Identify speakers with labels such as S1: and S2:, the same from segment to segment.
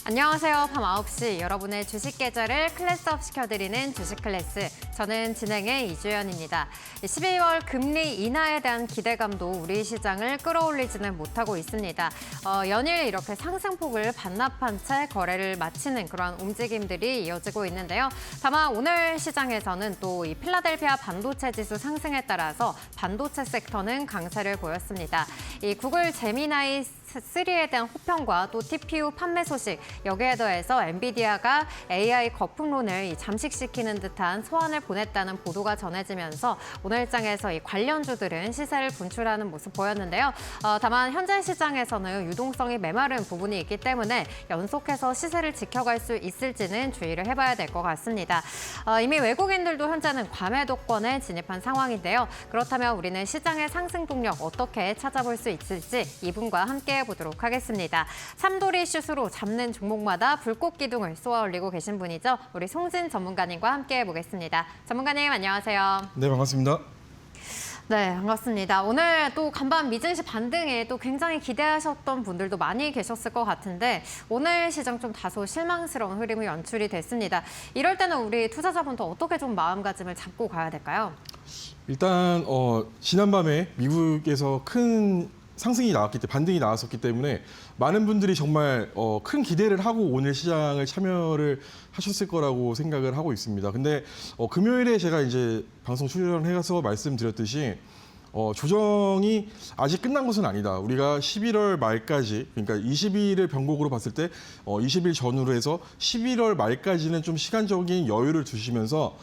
S1: 안녕하세요. 밤 9시 여러분의 주식 계좌를 클래스업 시켜드리는 주식 클래스. 저는 진행의 이주연입니다. 12월 금리 인하에 대한 기대감도 우리 시장을 끌어올리지는 못하고 있습니다. 연일 이렇게 상승폭을 반납한 채 거래를 마치는 그러한 움직임들이 이어지고 있는데요. 다만 오늘 시장에서는 또 이 필라델피아 반도체 지수 상승에 따라서 반도체 섹터는 강세를 보였습니다. 이 구글 제미나이 3에 대한 호평과 또 TPU 판매 소식, 여기에 더해서 엔비디아가 AI 거품론을 잠식시키는 듯한 소환을 보냈다는 보도가 전해지면서 오늘장에서 이 관련주들은 시세를 분출하는 모습 보였는데요. 다만 현재 시장에서는 유동성이 메마른 부분이 있기 때문에 연속해서 시세를 지켜갈 수 있을지는 주의를 해봐야 될 것 같습니다. 이미 외국인들도 현재는 과매도권에 진입한 상황인데요. 그렇다면 우리는 시장의 상승 동력 어떻게 찾아볼 수 있을지 이분과 함께 보도록 하겠습니다. 삼돌이 슛으로 잡는 종목마다 불꽃 기둥을 쏘아 올리고 계신 분이죠. 우리 송진 전문가님과 함께 해보겠습니다. 전문가님 안녕하세요.
S2: 네, 반갑습니다.
S1: 네, 반갑습니다. 오늘 또 간밤 미증시 반등에 또 굉장히 기대하셨던 분들도 많이 계셨을 것 같은데 오늘 시장 좀 다소 실망스러운 흐름이 연출이 됐습니다. 이럴 때는 우리 투자자분도 어떻게 좀 마음가짐을 잡고 가야 될까요?
S2: 일단 지난밤에 미국에서 큰 상승이 나왔기 때문에 반등이 나왔었기 때문에 많은 분들이 정말 큰 기대를 하고 오늘 시장을 참여를 하셨을 거라고 생각을 하고 있습니다. 근데 금요일에 제가 이제 방송 출연해서 말씀드렸듯이 조정이 아직 끝난 것은 아니다. 우리가 11월 말까지, 그러니까 20일을 변곡으로 봤을 때 20일 전후로 해서 11월 말까지는 좀 시간적인 여유를 두시면서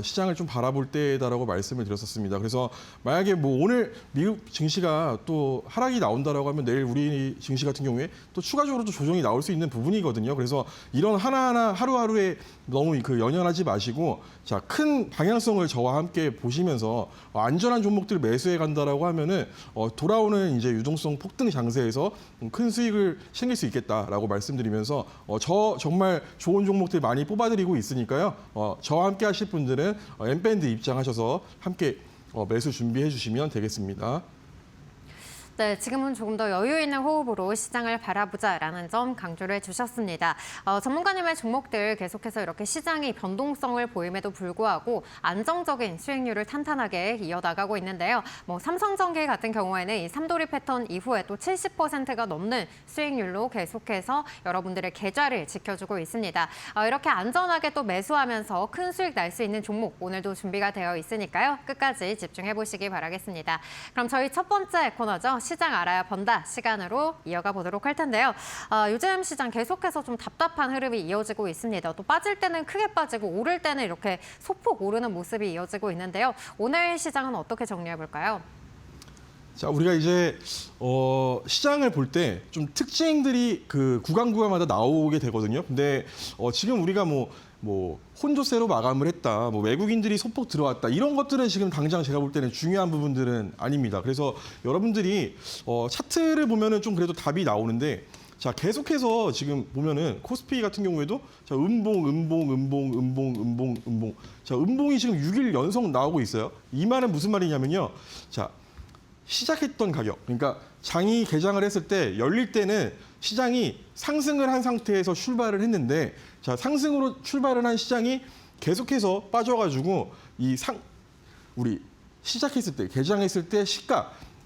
S2: 시장을 좀 바라볼 때다라고 말씀을 드렸었습니다. 그래서 만약에 뭐 오늘 미국 증시가 또 하락이 나온다라고 하면 내일 우리 증시 같은 경우에 또 추가적으로 또 조정이 나올 수 있는 부분이거든요. 그래서 이런 하나하나 하루하루에 너무 연연하지 마시고 자, 큰 방향성을 저와 함께 보시면서 안전한 종목들 매수해 간다라고 하면은 돌아오는 이제 유동성 폭등 장세에서 큰 수익을 챙길 수 있겠다라고 말씀드리면서 저 정말 좋은 종목들 많이 뽑아드리고 있으니까요. 저와 함께 하실 분들은 N밴드 입장하셔서 함께 매수 준비해 주시면 되겠습니다.
S1: 네, 지금은 조금 더 여유 있는 호흡으로 시장을 바라보자라는 점 강조를 해주셨습니다. 전문가님의 종목들 계속해서 이렇게 시장이 변동성을 보임에도 불구하고 안정적인 수익률을 탄탄하게 이어나가고 있는데요. 뭐 삼성전기 같은 경우에는 이 삼도리 패턴 이후에 또 70%가 넘는 수익률로 계속해서 여러분들의 계좌를 지켜주고 있습니다. 이렇게 안전하게 또 매수하면서 큰 수익 날 수 있는 종목 오늘도 준비가 되어 있으니까요. 끝까지 집중해 보시기 바라겠습니다. 그럼 저희 첫 번째 코너죠. 시장 알아야 번다 시간으로 이어가 보도록 할 텐데요. 요즘 시장 계속해서 좀 답답한 흐름이 이어지고 있습니다. 또 빠질 때는 크게 빠지고 오를 때는 이렇게 소폭 오르는 모습이 이어지고 있는데요. 오늘 시장은 어떻게 정리해 볼까요?
S2: 자, 우리가 이제 시장을 볼 때 좀 특징들이 그 구간마다 나오게 되거든요. 근데 지금 우리가 뭐 혼조세로 마감을 했다, 뭐 외국인들이 소폭 들어왔다 이런 것들은 지금 당장 제가 볼 때는 중요한 부분들은 아닙니다. 그래서 여러분들이 차트를 보면은 좀 그래도 답이 나오는데 자, 계속해서 지금 보면은 코스피 같은 경우에도 자, 음봉. 자, 음봉이 지금 6일 연속 나오고 있어요. 이 말은 무슨 말이냐면요. 자, 시작했던 가격, 그러니까 장이 개장을 했을 때 열릴 때는 시장이 상승을 한 상태에서 출발을 했는데 자, 상승으로 출발을 한 시장이 계속해서 빠져가지고 우리 시작했을 때 개장했을 때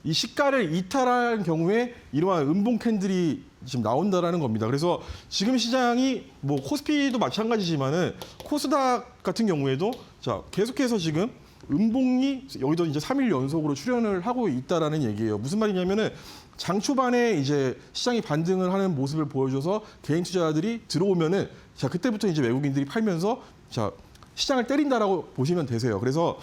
S2: 이 시가를 이탈한 경우에 이러한 음봉 캔들이 지금 나온다라는 겁니다. 그래서 지금 시장이 뭐 코스피도 마찬가지지만은 코스닥 같은 경우에도 자, 계속해서 지금 음봉이 여기도 이제 3일 연속으로 출현을 하고 있다라는 얘기예요. 무슨 말이냐면은 장 초반에 이제 시장이 반등을 하는 모습을 보여줘서 개인 투자자들이 들어오면은 자, 그때부터 이제 외국인들이 팔면서 자, 시장을 때린다라고 보시면 되세요. 그래서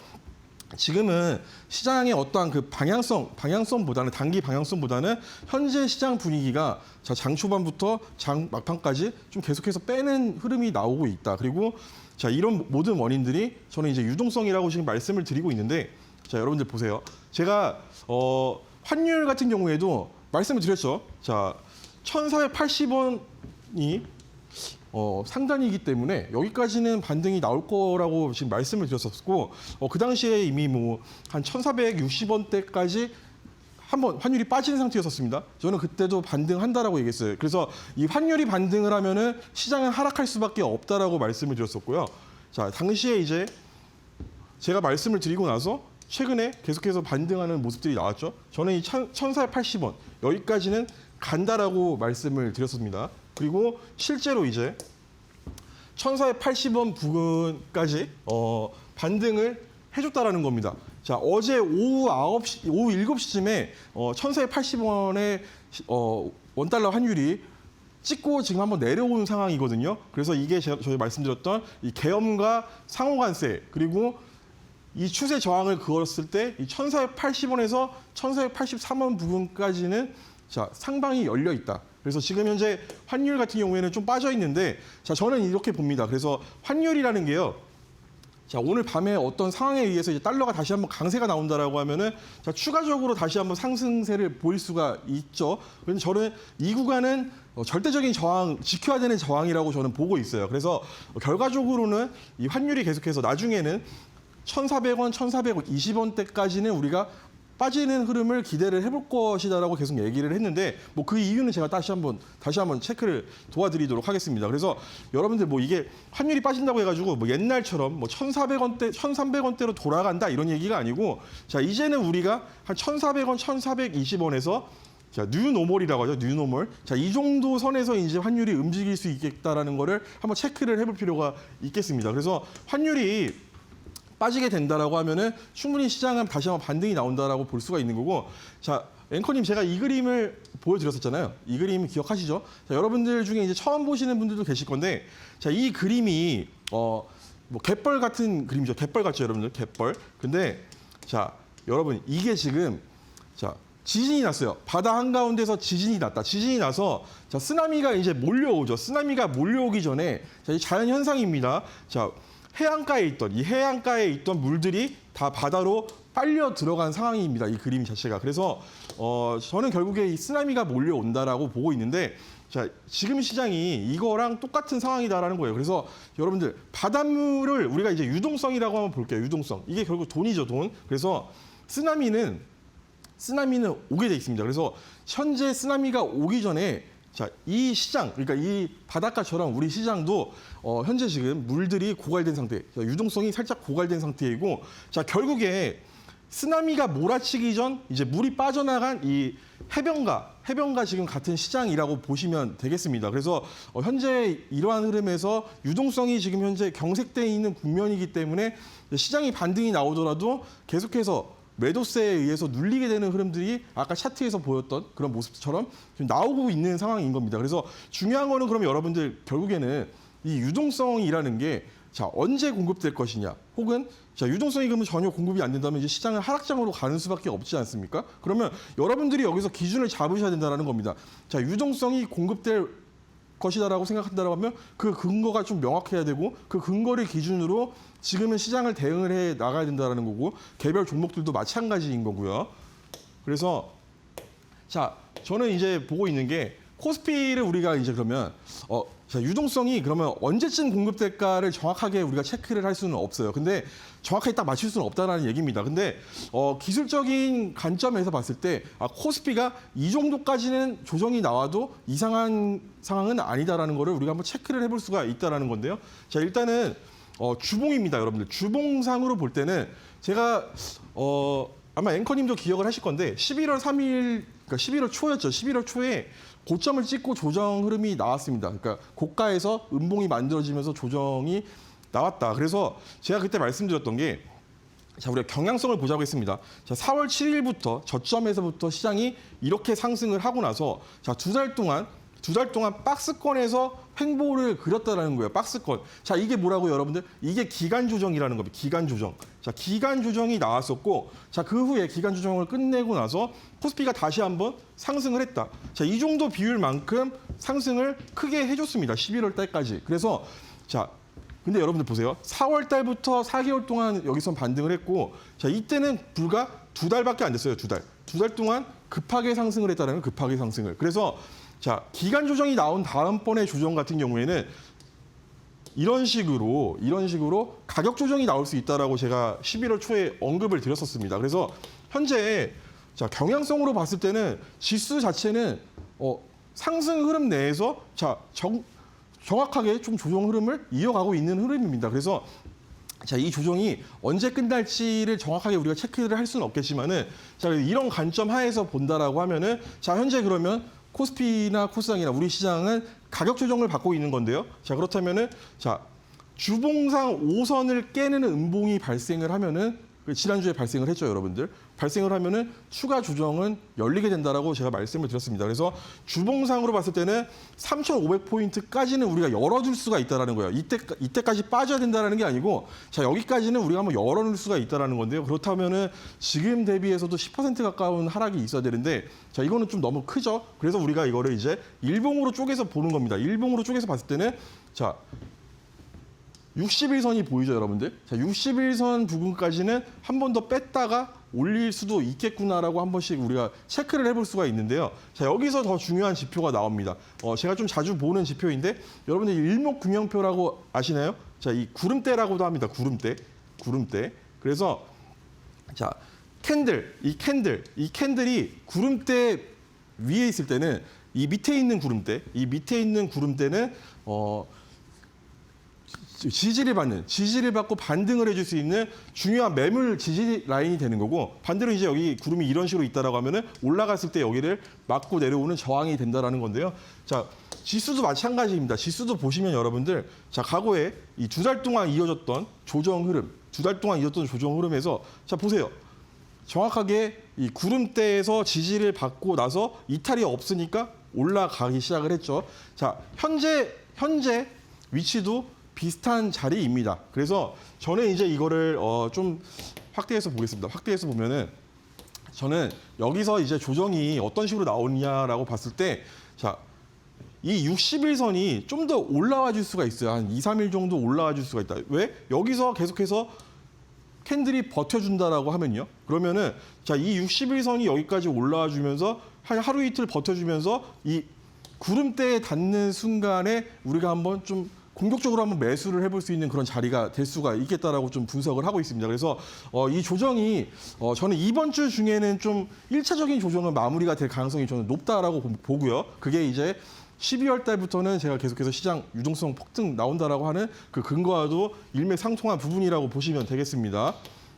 S2: 지금은 시장의 어떠한 그 방향성보다는 단기 방향성보다는 현재 시장 분위기가 자, 장 초반부터 장 막판까지 좀 계속해서 빼는 흐름이 나오고 있다. 그리고 자, 이런 모든 원인들이 저는 이제 유동성이라고 지금 말씀을 드리고 있는데 자, 여러분들 보세요. 제가 환율 같은 경우에도 말씀을 드렸죠. 자, 1,480원이 상단이기 때문에 여기까지는 반등이 나올 거라고 지금 말씀을 드렸었고 그 당시에 이미 뭐 한 1,460원대까지 한번 환율이 빠진 상태였었습니다. 저는 그때도 반등한다라고 얘기했어요. 그래서 이 환율이 반등을 하면은 시장은 하락할 수밖에 없다라고 말씀을 드렸었고요. 자, 당시에 이제 제가 말씀을 드리고 나서 최근에 계속해서 반등하는 모습들이 나왔죠. 저는 이 1,480원 여기까지는 간다라고 말씀을 드렸습니다. 그리고 실제로 이제 1,480원 부근까지 반등을 해줬다라는 겁니다. 자, 어제 오후 7시쯤에 1,480원의 원달러 환율이 찍고 지금 한번 내려오는 상황이거든요. 그래서 이게 저희 말씀드렸던 이 계엄과 상호관세 그리고 이 추세 저항을 그었을 때 이 1,480원에서 1,483원 부분까지는 자, 상방이 열려 있다. 그래서 지금 현재 환율 같은 경우에는 좀 빠져 있는데 자, 저는 이렇게 봅니다. 그래서 환율이라는 게요. 자, 오늘 밤에 어떤 상황에 의해서 이제 달러가 다시 한번 강세가 나온다라고 하면은 자, 추가적으로 다시 한번 상승세를 보일 수가 있죠. 그런데 저는 이 구간은 절대적인 저항, 지켜야 되는 저항이라고 저는 보고 있어요. 그래서 결과적으로는 이 환율이 계속해서 나중에는 1,400원, 1,420원대까지는 우리가 빠지는 흐름을 기대를 해볼 것이다라고 계속 얘기를 했는데 뭐 그 이유는 제가 다시 한번 체크를 도와드리도록 하겠습니다. 그래서 여러분들 뭐 이게 환율이 빠진다고 해가지고 뭐 옛날처럼 뭐 1,400원대, 1,300원대로 돌아간다 이런 얘기가 아니고 자, 이제는 우리가 한 1,400원, 1,420원에서 자, 뉴노멀이라고 하죠. 뉴노멀. 자, 이 정도 선에서 이제 환율이 움직일 수 있겠다라는 거를 한번 체크를 해볼 필요가 있겠습니다. 그래서 환율이 빠지게 된다라고 하면은 충분히 시장은 다시 한번 반등이 나온다라고 볼 수가 있는 거고, 자, 앵커님 제가 이 그림을 보여드렸었잖아요. 이 그림 기억하시죠? 자, 여러분들 중에 이제 처음 보시는 분들도 계실 건데, 자, 이 그림이 뭐 갯벌 같은 그림이죠. 갯벌 같죠, 여러분들? 갯벌. 근데 자, 여러분 이게 지금 자, 지진이 났어요. 바다 한가운데서 지진이 났다. 지진이 나서 자, 쓰나미가 이제 몰려오죠. 쓰나미가 몰려오기 전에 자, 이 자연 현상입니다. 자, 이 해안가에 있던 물들이 다 바다로 빨려 들어간 상황입니다. 이 그림 자체가. 그래서 저는 결국에 이 쓰나미가 몰려온다라고 보고 있는데 자, 지금 시장이 이거랑 똑같은 상황이다라는 거예요. 그래서 여러분들 바닷물을 우리가 이제 유동성이라고 한번 볼게요. 유동성. 이게 결국 돈이죠, 돈. 그래서 쓰나미는 오게 돼 있습니다. 그래서 현재 쓰나미가 오기 전에 자, 이 시장, 그러니까 이 바닷가처럼 우리 시장도 현재 지금 물들이 고갈된 상태, 자, 유동성이 살짝 고갈된 상태이고, 자, 결국에 쓰나미가 몰아치기 전 이제 물이 빠져나간 이 해변가 지금 같은 시장이라고 보시면 되겠습니다. 그래서 현재 이러한 흐름에서 유동성이 지금 현재 경색돼 있는 국면이기 때문에 시장이 반등이 나오더라도 계속해서 매도세에 의해서 눌리게 되는 흐름들이 아까 차트에서 보였던 그런 모습처럼 지금 나오고 있는 상황인 겁니다. 그래서 중요한 거는 그러면 여러분들 결국에는 이 유동성이라는 게 자, 언제 공급될 것이냐, 혹은 자, 유동성이 그러면 전혀 공급이 안 된다면 이제 시장은 하락장으로 가는 수밖에 없지 않습니까? 그러면 여러분들이 여기서 기준을 잡으셔야 된다는 겁니다. 자, 유동성이 공급될 것이다라고 생각한다라고 하면 그 근거가 좀 명확해야 되고 그 근거를 기준으로 지금은 시장을 대응을 해 나가야 된다라는 거고 개별 종목들도 마찬가지인 거고요. 그래서 자, 저는 이제 보고 있는 게 코스피를 우리가 이제 그러면 자, 유동성이 그러면 언제쯤 공급될까를 정확하게 우리가 체크를 할 수는 없어요. 근데 정확하게 딱 맞출 수는 없다는 얘기입니다. 근데 기술적인 관점에서 봤을 때 코스피가 이 정도까지는 조정이 나와도 이상한 상황은 아니다라는 거를 우리가 한번 체크를 해볼 수가 있다라는 건데요. 자, 일단은 주봉입니다, 여러분들. 주봉상으로 볼 때는 제가 아마 앵커님도 기억을 하실 건데 11월 3일, 그러니까 11월 초였죠. 11월 초에 고점을 찍고 조정 흐름이 나왔습니다. 그러니까 고가에서 음봉이 만들어지면서 조정이 나왔다. 그래서 제가 그때 말씀드렸던 게 자, 우리가 경향성을 보자고 했습니다. 자, 4월 7일부터 저점에서부터 시장이 이렇게 상승을 하고 나서 자, 두 달 동안 박스권에서 횡보를 그렸다라는 거예요. 박스권. 자, 이게 뭐라고요, 여러분들? 이게 기간 조정이라는 겁니다. 기간 조정. 자, 기간 조정이 나왔었고, 자, 그 후에 기간 조정을 끝내고 나서 코스피가 다시 한번 상승을 했다. 자, 이 정도 비율만큼 상승을 크게 해줬습니다. 11월 달까지. 그래서 자, 근데 여러분들 보세요. 4월 달부터 4개월 동안 여기서 반등을 했고, 자, 이때는 불과 2달밖에 안 됐어요. 2달. 2달 동안 급하게 상승을 했다는 거예요. 급하게 상승을. 그래서 자, 기간 조정이 나온 다음번의 조정 같은 경우에는 이런 식으로 가격 조정이 나올 수 있다라고 제가 11월 초에 언급을 드렸었습니다. 그래서 현재 자, 경향성으로 봤을 때는 지수 자체는 상승 흐름 내에서 정확하게 좀 조정 흐름을 이어가고 있는 흐름입니다. 그래서 자, 이 조정이 언제 끝날지를 정확하게 우리가 체크를 할 수는 없겠지만은 자, 이런 관점 하에서 본다라고 하면은 자, 현재 그러면 코스피나 코스닥이나 우리 시장은 가격 조정을 받고 있는 건데요. 자, 그렇다면은 자, 주봉상 5선을 깨는 음봉이 발생을 하면은 지난주에 발생을 했죠, 여러분들. 발생을 하면은 추가 조정은 열리게 된다라고 제가 말씀을 드렸습니다. 그래서 주봉상으로 봤을 때는 3,500포인트까지는 우리가 열어줄 수가 있다라는 거예요. 이때까지 빠져야 된다라는 게 아니고, 자, 여기까지는 우리가 한번 열어놓을 수가 있다라는 건데요. 그렇다면은 지금 대비해서도 10% 가까운 하락이 있어야 되는데, 자, 이거는 좀 너무 크죠. 그래서 우리가 이거를 이제 일봉으로 쪼개서 보는 겁니다. 일봉으로 쪼개서 봤을 때는 자, 61선이 보이죠, 여러분들? 자, 61선 부분까지는 한 번 더 뺐다가 올릴 수도 있겠구나라고 한 번씩 우리가 체크를 해볼 수가 있는데요. 자, 여기서 더 중요한 지표가 나옵니다. 제가 좀 자주 보는 지표인데 여러분들 일목균형표라고 아시나요? 자, 이 구름대라고도 합니다. 구름대. 그래서 자, 이 캔들이 구름대 위에 있을 때는 이 밑에 있는 구름대는 지지를 받고 반등을 해줄 수 있는 중요한 매물 지지 라인이 되는 거고, 반대로 이제 여기 구름이 이런 식으로 있다라고 하면은 올라갔을 때 여기를 막고 내려오는 저항이 된다라는 건데요. 자, 지수도 마찬가지입니다. 지수도 보시면 여러분들, 자, 과거에 이 2달 동안 이어졌던 조정 흐름에서 자, 보세요. 정확하게 이 구름대에서 지지를 받고 나서 이탈이 없으니까 올라가기 시작을 했죠. 자, 현재 위치도 비슷한 자리입니다. 그래서 저는 이제 이거를 좀 확대해서 보겠습니다. 확대해서 보면은 저는 여기서 이제 조정이 어떤 식으로 나오냐라고 봤을 때, 자, 이 61선이 좀 더 올라와 줄 수가 있어요. 한 2, 3일 정도 올라와 줄 수가 있다. 왜? 여기서 계속해서 캔들이 버텨준다라고 하면요. 그러면은 자, 이 61선이 여기까지 올라와 주면서 한 하루 이틀 버텨주면서 이 구름대에 닿는 순간에 우리가 한번 좀 공격적으로 한번 매수를 해볼 수 있는 그런 자리가 될 수가 있겠다라고 좀 분석을 하고 있습니다. 그래서 이 조정이 저는 이번 주 중에는 좀 1차적인 조정은 마무리가 될 가능성이 저는 높다라고 보고요. 그게 이제 12월 달부터는 제가 계속해서 시장 유동성 폭등 나온다라고 하는 그 근거와도 일맥상통한 부분이라고 보시면 되겠습니다.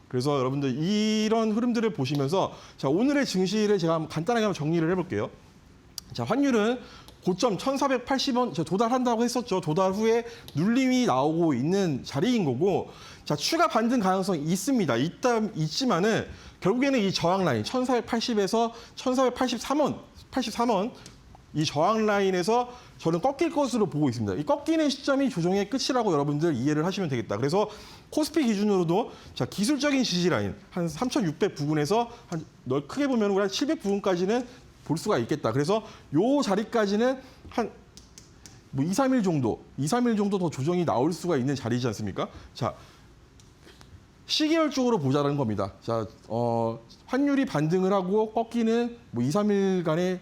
S2: 그래서 여러분들 이런 흐름들을 보시면서 자, 오늘의 증시를 제가 간단하게 한번 정리를 해볼게요. 자, 환율은 고점 1,480원 도달한다고 했었죠. 도달 후에 눌림이 나오고 있는 자리인 거고, 자, 추가 반등 가능성이 있습니다. 있지만은 결국에는 이 저항 라인 1,480에서 1,483원 이 저항 라인에서 저는 꺾일 것으로 보고 있습니다. 이 꺾이는 시점이 조정의 끝이라고 여러분들 이해를 하시면 되겠다. 그래서 코스피 기준으로도 자, 기술적인 지지 라인 한 3,600 부근에서 한 크게 보면 우리 한 700 부근까지는 볼 수가 있겠다. 그래서 요 자리까지는 한 2, 3일 정도 더 조정이 나올 수가 있는 자리지 않습니까? 자, 시계열적으로 보자는 겁니다. 자, 환율이 반등을 하고 꺾이는 2, 3일간의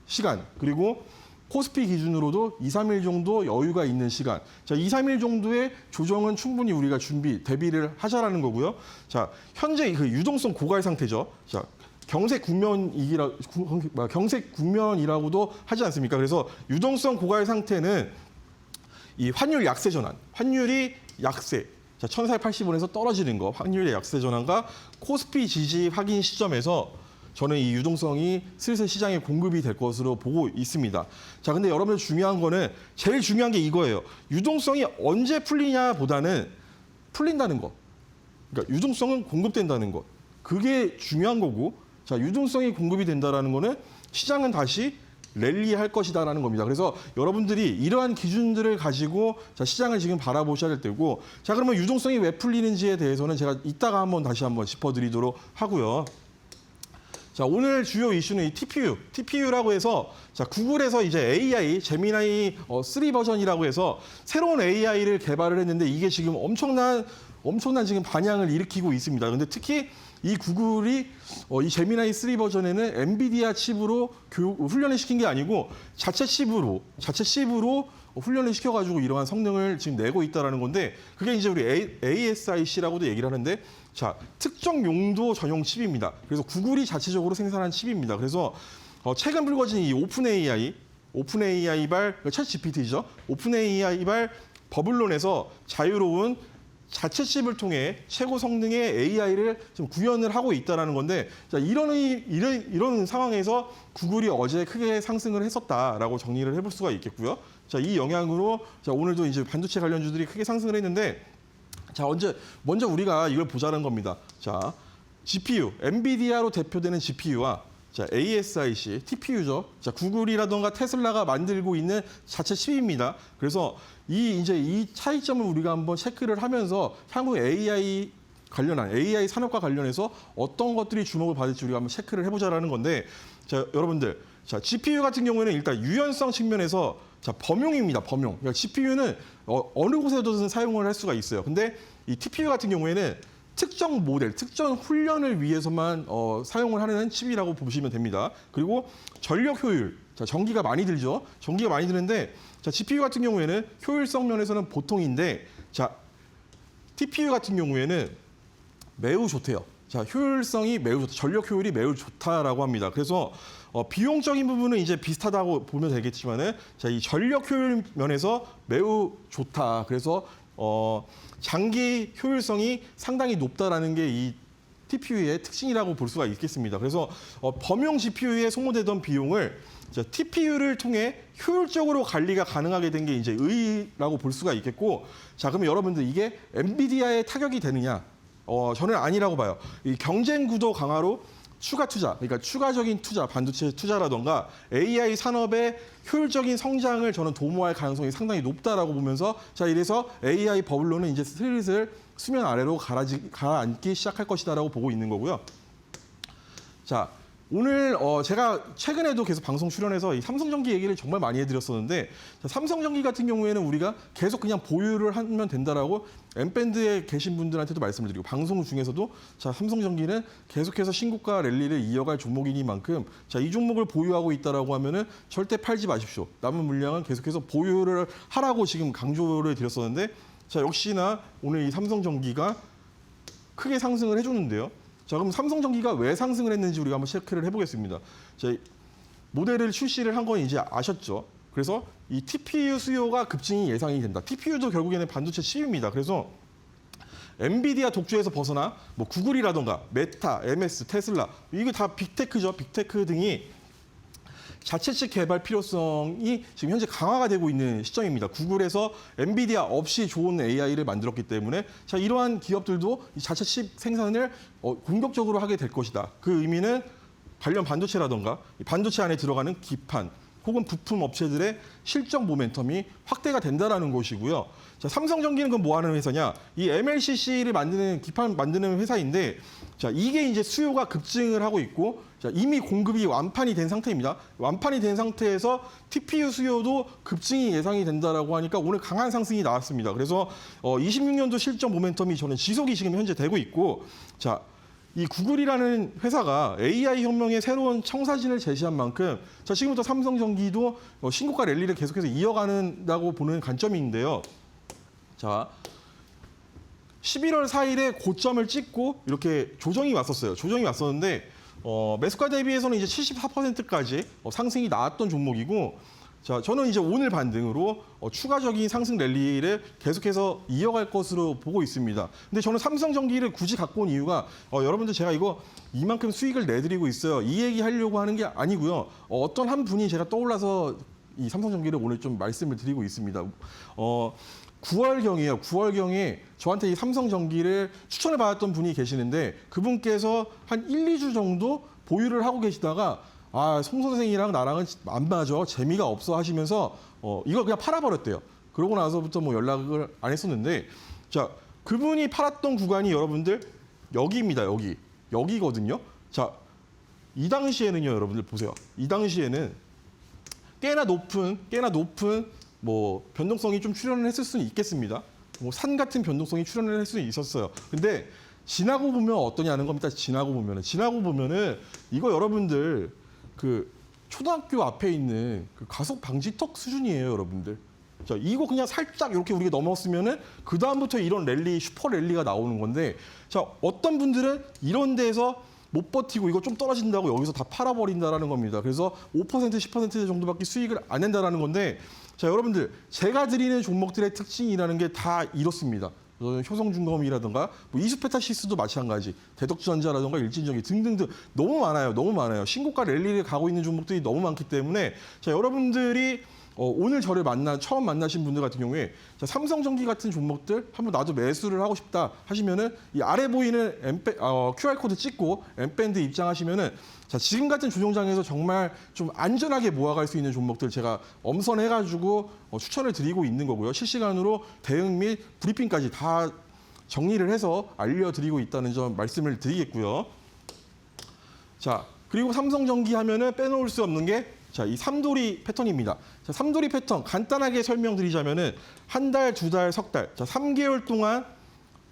S2: 시간, 그리고 코스피 기준으로도 2, 3일 정도 여유가 있는 시간. 자, 2, 3일 정도의 조정은 충분히 우리가 대비를 하자라는 거고요. 자, 현재 그 유동성 고갈 상태죠. 자, 경색 국면이라고도 하지 않습니까? 그래서 유동성 고갈 상태는 이 환율 약세 전환, 환율이 약세, 자, 1,480원에서 떨어지는 거, 환율의 약세 전환과 코스피 지지 확인 시점에서 저는 이 유동성이 슬슬 시장에 공급이 될 것으로 보고 있습니다. 자, 근데 여러분들 제일 중요한 게 이거예요. 유동성이 언제 풀리냐보다는 풀린다는 거. 그러니까 유동성은 공급된다는 것. 그게 중요한 거고, 자, 유동성이 공급이 된다라는 거는 시장은 다시 랠리할 것이다라는 겁니다. 그래서 여러분들이 이러한 기준들을 가지고 자, 시장을 지금 바라보셔야 될 때고, 자, 그러면 유동성이 왜 풀리는지에 대해서는 제가 이따가 다시 한번 짚어드리도록 하고요. 자, 오늘 주요 이슈는 이 TPU라고 해서 자, 구글에서 이제 AI, 제미나이 3 버전이라고 해서 새로운 AI를 개발을 했는데 이게 지금 엄청난 지금 반향을 일으키고 있습니다. 근데 특히 이 구글이 이 제미나이 3 버전에는 엔비디아 칩으로 훈련을 시킨 게 아니고 자체 칩으로 훈련을 시켜가지고 이러한 성능을 지금 내고 있다라는 건데, 그게 이제 우리 ASIC라고도 얘기를 하는데, 자, 특정 용도 전용 칩입니다. 그래서 구글이 자체적으로 생산한 칩입니다. 그래서 최근 불거진 이 오픈AI발 챗 GPT죠. 오픈AI발 버블론에서 자유로운 자체 칩을 통해 최고 성능의 AI를 좀 구현을 하고 있다는 건데, 자, 이런 상황에서 구글이 어제 크게 상승을 했었다라고 정리를 해볼 수가 있겠고요. 자, 이 영향으로 자, 오늘도 이제 반도체 관련주들이 크게 상승을 했는데, 자, 먼저 우리가 이걸 보자는 겁니다. 자, GPU, 엔비디아로 대표되는 GPU와 자, ASIC, TPU죠. 자, 구글이라던가 테슬라가 만들고 있는 자체 칩입니다. 그래서 이 차이점을 우리가 한번 체크를 하면서 향후 AI 산업과 관련해서 어떤 것들이 주목을 받을지 우리가 한번 체크를 해보자라는 건데, 자, 여러분들, 자, GPU 같은 경우에는 일단 유연성 측면에서 자, 범용입니다. 범용. 그러니까 GPU는 어느 곳에서든 사용을 할 수가 있어요. 근데 이 TPU 같은 경우에는 특정 모델, 특정 훈련을 위해서만 사용을 하는 칩이라고 보시면 됩니다. 그리고 전력 효율, 자, 전기가 많이 들죠. 전기가 많이 드는데, 자, GPU 같은 경우에는 효율성 면에서는 보통인데, 자, TPU 같은 경우에는 매우 좋대요. 자, 효율성이 매우 좋다, 전력 효율이 매우 좋다라고 합니다. 그래서 비용적인 부분은 이제 비슷하다고 보면 되겠지만은, 자, 이 전력 효율 면에서 매우 좋다. 그래서 장기 효율성이 상당히 높다라는 게 이 TPU의 특징이라고 볼 수가 있겠습니다. 그래서 범용 GPU에 소모되던 비용을 TPU를 통해 효율적으로 관리가 가능하게 된 게 이제 의의라고 볼 수가 있겠고, 자, 그러면 여러분들 이게 엔비디아에 타격이 되느냐? 저는 아니라고 봐요. 이 경쟁 구도 강화로 추가 투자, 그러니까 추가적인 투자, 반도체 투자라던가 AI 산업의 효율적인 성장을 저는 도모할 가능성이 상당히 높다라고 보면서, 자, 이래서 AI 버블론은 이제 슬슬 수면 아래로 가라앉기 시작할 것이다라고 보고 있는 거고요. 자, 오늘 제가 최근에도 계속 방송 출연해서 이 삼성전기 얘기를 정말 많이 해드렸었는데, 자, 삼성전기 같은 경우에는 우리가 계속 그냥 보유를 하면 된다라고 엠밴드에 계신 분들한테도 말씀을 드리고, 방송 중에서도 자, 삼성전기는 계속해서 신고가 랠리를 이어갈 종목이니만큼, 자, 이 종목을 보유하고 있다라고 하면은 절대 팔지 마십시오. 남은 물량은 계속해서 보유를 하라고 지금 강조를 드렸었는데, 자, 역시나 오늘 이 삼성전기가 크게 상승을 해주는데요. 자, 그럼 삼성전기가 왜 상승을 했는지 우리가 한번 체크를 해보겠습니다. 자, 모델을 출시를 한 건 이제 아셨죠? 그래서 이 TPU 수요가 급증이 예상이 된다. TPU도 결국에는 반도체 칩입니다. 그래서 엔비디아 독주에서 벗어나 뭐 구글이라던가 메타, MS, 테슬라, 이게 다 빅테크죠. 빅테크 등이 자체측 개발 필요성이 지금 현재 강화가 되고 있는 시점입니다. 구글에서 엔비디아 없이 좋은 AI를 만들었기 때문에, 자, 이러한 기업들도 이 자체 칩 생산을 공격적으로 하게 될 것이다. 그 의미는 관련 반도체라던가 반도체 안에 들어가는 기판 혹은 부품 업체들의 실적 모멘텀이 확대가 된다라는 것이고요. 자, 삼성전기는 그럼 뭐 하는 회사냐? 이 MLCC를 만드는 기판 만드는 회사인데, 자, 이게 이제 수요가 급증을 하고 있고, 자, 이미 공급이 완판이 된 상태입니다. 완판이 된 상태에서 TPU 수요도 급증이 예상이 된다라고 하니까 오늘 강한 상승이 나왔습니다. 그래서 26년도 실적 모멘텀이 저는 지속이 지금 현재 되고 있고, 자, 이 구글이라는 회사가 AI 혁명의 새로운 청사진을 제시한 만큼, 자, 지금부터 삼성전기도 신고가 랠리를 계속해서 이어가는다고 보는 관점인데요. 자, 11월 4일에 고점을 찍고 이렇게 조정이 왔었어요. 조정이 왔었는데 매수가 대비해서는 이제 74%까지 상승이 나왔던 종목이고, 자, 저는 이제 오늘 반등으로 추가적인 상승 랠리를 계속해서 이어갈 것으로 보고 있습니다. 근데 저는 삼성전기를 굳이 갖고 온 이유가 여러분들 제가 이거 이만큼 수익을 내드리고 있어요, 이 얘기 하려고 하는 게 아니고요. 어떤 한 분이 제가 떠올라서 이 삼성전기를 오늘 좀 말씀을 드리고 있습니다. 9월경이에요. 9월경에 저한테 이 삼성전기를 추천을 받았던 분이 계시는데, 그분께서 한 1, 2주 정도 보유를 하고 계시다가 송 선생이랑 나랑은 안 맞아, 재미가 없어 하시면서 이걸 그냥 팔아버렸대요. 그러고 나서부터 뭐 연락을 안 했었는데, 자, 그분이 팔았던 구간이 여러분들 여기입니다. 여기거든요. 자, 이 당시에는요, 여러분들 보세요. 이 당시에는 꽤나 높은 뭐 변동성이 좀 출현을 했을 수는 있겠습니다. 뭐 산 같은 변동성이 출현을 할 수는 있었어요. 근데 지나고 보면 어떠냐는 겁니다. 지나고 보면은 이거 여러분들 그 초등학교 앞에 있는 그 가속 방지턱 수준이에요, 여러분들. 자, 이거 그냥 살짝 이렇게 우리가 넘었으면은 그 다음부터 이런 랠리, 슈퍼 랠리가 나오는 건데, 자, 어떤 분들은 이런 데서 못 버티고 이거 좀 떨어진다고 여기서 다 팔아버린다라는 겁니다. 그래서 5%, 10% 정도밖에 수익을 안 낸다라는 건데, 자, 여러분들 제가 드리는 종목들의 특징이라는 게 다 이렇습니다. 효성중공업이라든가 뭐 이수페타시스도 마찬가지, 대덕전자라든가 일진전기 등등등 너무 많아요. 너무 많아요. 신고가 랠리를 가고 있는 종목들이 너무 많기 때문에, 자, 여러분들이 오늘 저를 처음 만나신 분들 같은 경우에, 자, 삼성전기 같은 종목들 한번 나도 매수를 하고 싶다 하시면은 이 아래 보이는 QR코드 찍고 엠밴드 입장하시면은, 자, 지금 같은 조정장에서 정말 좀 안전하게 모아갈 수 있는 종목들 제가 엄선해가지고 추천을 드리고 있는 거고요. 실시간으로 대응 및 브리핑까지 다 정리를 해서 알려드리고 있다는 점 말씀을 드리겠고요. 자, 그리고 삼성전기 하면은 빼놓을 수 없는 게, 자, 이 삼돌이 패턴입니다. 자, 삼돌이 패턴 간단하게 설명드리자면은 한 달, 두 달, 석 달, 자, 3개월 동안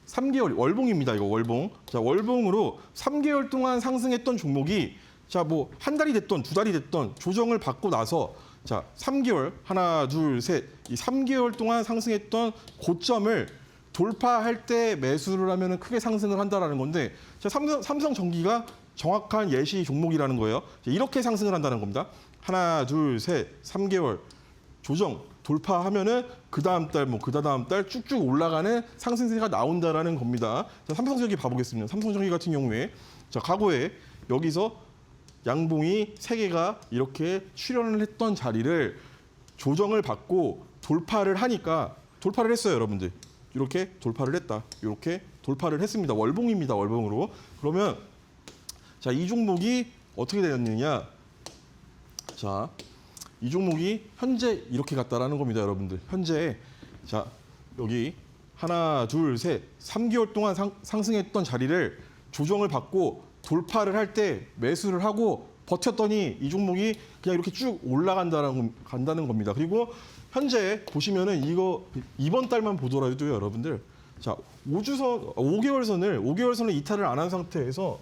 S2: 3개월 월봉입니다. 이거 월봉. 자, 월봉으로 3개월 동안 상승했던 종목이, 자, 뭐 한 달이 됐던 두 달이 됐던 조정을 받고 나서, 자, 3개월 하나, 둘, 셋, 이 3개월 동안 상승했던 고점을 돌파할 때 매수를 하면은 크게 상승을 한다라는 건데, 자, 삼성전기가 정확한 예시 종목이라는 거예요. 자, 이렇게 상승을 한다는 겁니다. 하나, 둘, 셋, 3개월 조정 돌파하면은 그 다음 달, 뭐 그 다음 달 쭉쭉 올라가는 상승세가 나온다라는 겁니다. 자, 삼성전기 봐보겠습니다. 삼성전기 같은 경우에, 자, 과거에 여기서 양봉이 3개가 이렇게 출현을 했던 자리를 조정을 받고 돌파를 하니까, 돌파를 했어요, 여러분들. 이렇게 돌파를 했다. 이렇게 돌파를 했습니다. 월봉입니다, 월봉으로. 그러면, 자, 이 종목이 어떻게 되었느냐? 자, 이 종목이 현재 이렇게 갔다라는 겁니다, 여러분들. 현재, 자, 여기 하나, 둘, 셋, 3개월 동안 상승했던 자리를 조정을 받고 돌파를 할 때 매수를 하고 버텼더니 이 종목이 그냥 이렇게 쭉 간다는 겁니다. 그리고 현재 보시면은 이거 이번 달만 보더라도 여러분들, 자, 5개월선을 이탈을 안 한 상태에서,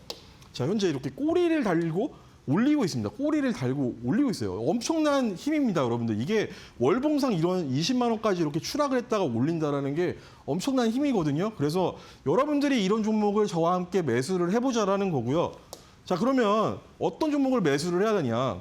S2: 자, 현재 이렇게 꼬리를 달고 올리고 있습니다. 꼬리를 달고 올리고 있어요. 엄청난 힘입니다, 여러분들. 이게 월봉상 이런 20만 원까지 이렇게 추락을 했다가 올린다라는 게 엄청난 힘이거든요. 그래서 여러분들이 이런 종목을 저와 함께 매수를 해보자라는 거고요. 자, 그러면 어떤 종목을 매수를 해야 되냐?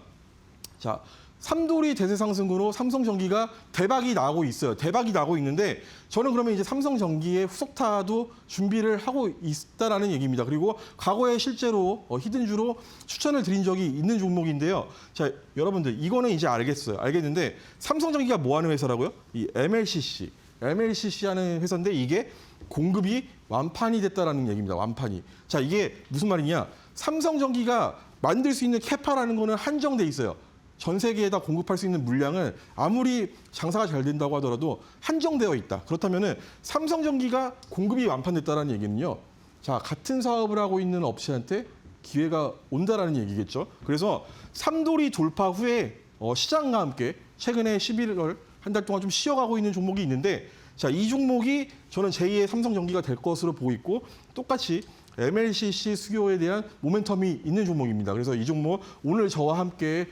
S2: 자, 삼돌이 대세 상승으로 삼성전기가 대박이 나고 있어요. 대박이 나고 있는데, 저는 그러면 이제 삼성전기의 후속타도 준비를 하고 있다라는 얘기입니다. 그리고 과거에 실제로 히든주로 추천을 드린 적이 있는 종목인데요. 자, 여러분들 이거는 이제 알겠는데, 삼성전기가 뭐 하는 회사라고요? 이 MLCC 하는 회사인데, 이게 공급이 완판이 됐다라는 얘기입니다. 완판이. 자, 이게 무슨 말이냐? 삼성전기가 만들 수 있는 캐파라는 거는 한정돼 있어요. 전 세계에다 공급할 수 있는 물량은 아무리 장사가 잘 된다고 하더라도 한정되어 있다. 그렇다면은 삼성전기가 공급이 완판됐다라는 얘기는요, 자, 같은 사업을 하고 있는 업체한테 기회가 온다라는 얘기겠죠. 그래서 삼돌이 돌파 후에 시장과 함께 최근에 11월 한 달 동안 좀 쉬어가고 있는 종목이 있는데, 자, 이 종목이 저는 제2의 삼성전기가 될 것으로 보이고, 똑같이 MLCC 수교에 대한 모멘텀이 있는 종목입니다. 그래서 이 종목 오늘 저와 함께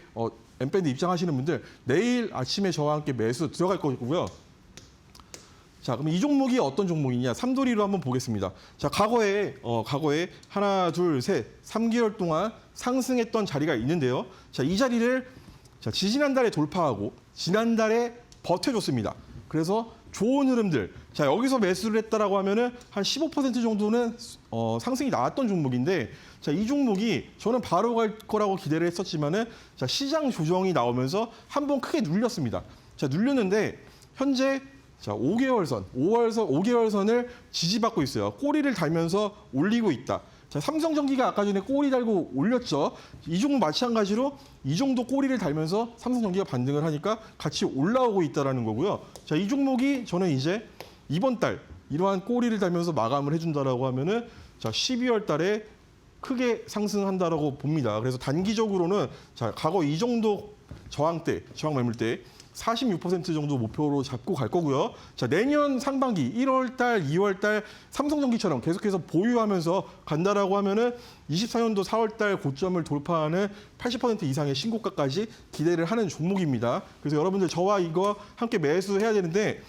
S2: 엠밴드 입장하시는 분들 내일 아침에 저와 함께 매수 들어갈 거고요. 자, 그럼 이 종목이 어떤 종목이냐? 삼돌이로 한번 보겠습니다. 자, 과거에 하나, 둘, 셋, 3개월 동안 상승했던 자리가 있는데요. 자, 이 자리를, 자, 지난달에 돌파하고 지난달에 버텨줬습니다. 그래서 좋은 흐름들. 자, 여기서 매수를 했다라고 하면은 한 15% 정도는 상승이 나왔던 종목인데, 자, 이 종목이 저는 바로 갈 거라고 기대를 했었지만은, 자, 시장 조정이 나오면서 한번 크게 눌렸습니다. 자, 눌렸는데 현재, 자, 5개월선을 지지받고 있어요. 꼬리를 달면서 올리고 있다. 자, 삼성전기가 아까 전에 꼬리 달고 올렸죠. 이 종목 마찬가지로 이 정도 꼬리를 달면서 삼성전기가 반등을 하니까 같이 올라오고 있다라는 거고요. 자, 이 종목이 저는 이제 이번 달 이러한 꼬리를 달면서 마감을 해준다라고 하면은, 자, 12월 달에 크게 상승한다라고 봅니다. 그래서 단기적으로는, 자, 과거 이 정도 저항 매물 때 46% 정도 목표로 잡고 갈 거고요. 자, 내년 상반기 1월 달, 2월 달 삼성전기처럼 계속해서 보유하면서 간다라고 하면은 24년도 4월 달 고점을 돌파하는 80% 이상의 신고가까지 기대를 하는 종목입니다. 그래서 여러분들 저와 이거 함께 매수해야 되는데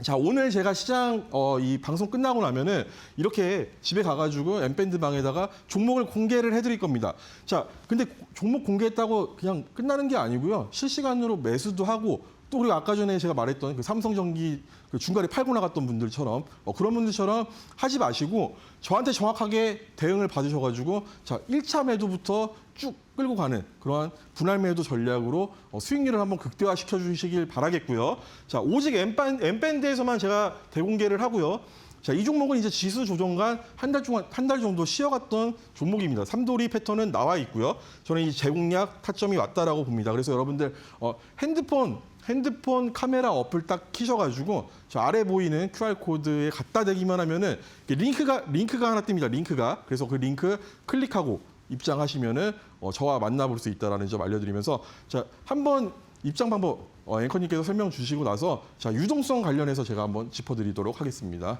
S2: 자, 오늘 제가 시장 이 방송 끝나고 나면은 이렇게 집에 가가지고 엠밴드 방에다가 종목을 공개를 해드릴 겁니다. 자, 근데 종목 공개했다고 그냥 끝나는 게 아니고요. 실시간으로 매수도 하고 또 그리고 아까 전에 제가 말했던 그 삼성전기 그 중간에 팔고 나갔던 분들처럼 그런 분들처럼 하지 마시고 저한테 정확하게 대응을 받으셔가지고 자, 1차 매도부터 쭉 끌고 가는 그러한 분할 매도 전략으로 수익률을 한번 극대화시켜 주시길 바라겠고요. 자, 오직 엠밴드에서만 제가 대공개를 하고요. 자, 이 종목은 이제 지수 조정간 한 달 정도 쉬어갔던 종목입니다. 삼도리 패턴은 나와 있고요. 저는 이 재공략 타점이 왔다라고 봅니다. 그래서 여러분들 핸드폰 카메라 어플 딱 키셔가지고 저 아래 보이는 QR코드에 갖다 대기만 하면은 링크가 하나 뜹니다. 링크가. 그래서 그 링크 클릭하고 입장하시면은 저와 만나볼 수 있다라는 점 알려드리면서 자, 한번 입장 방법 앵커님께서 설명 주시고 나서 자, 유동성 관련해서 제가 한번 짚어드리도록 하겠습니다.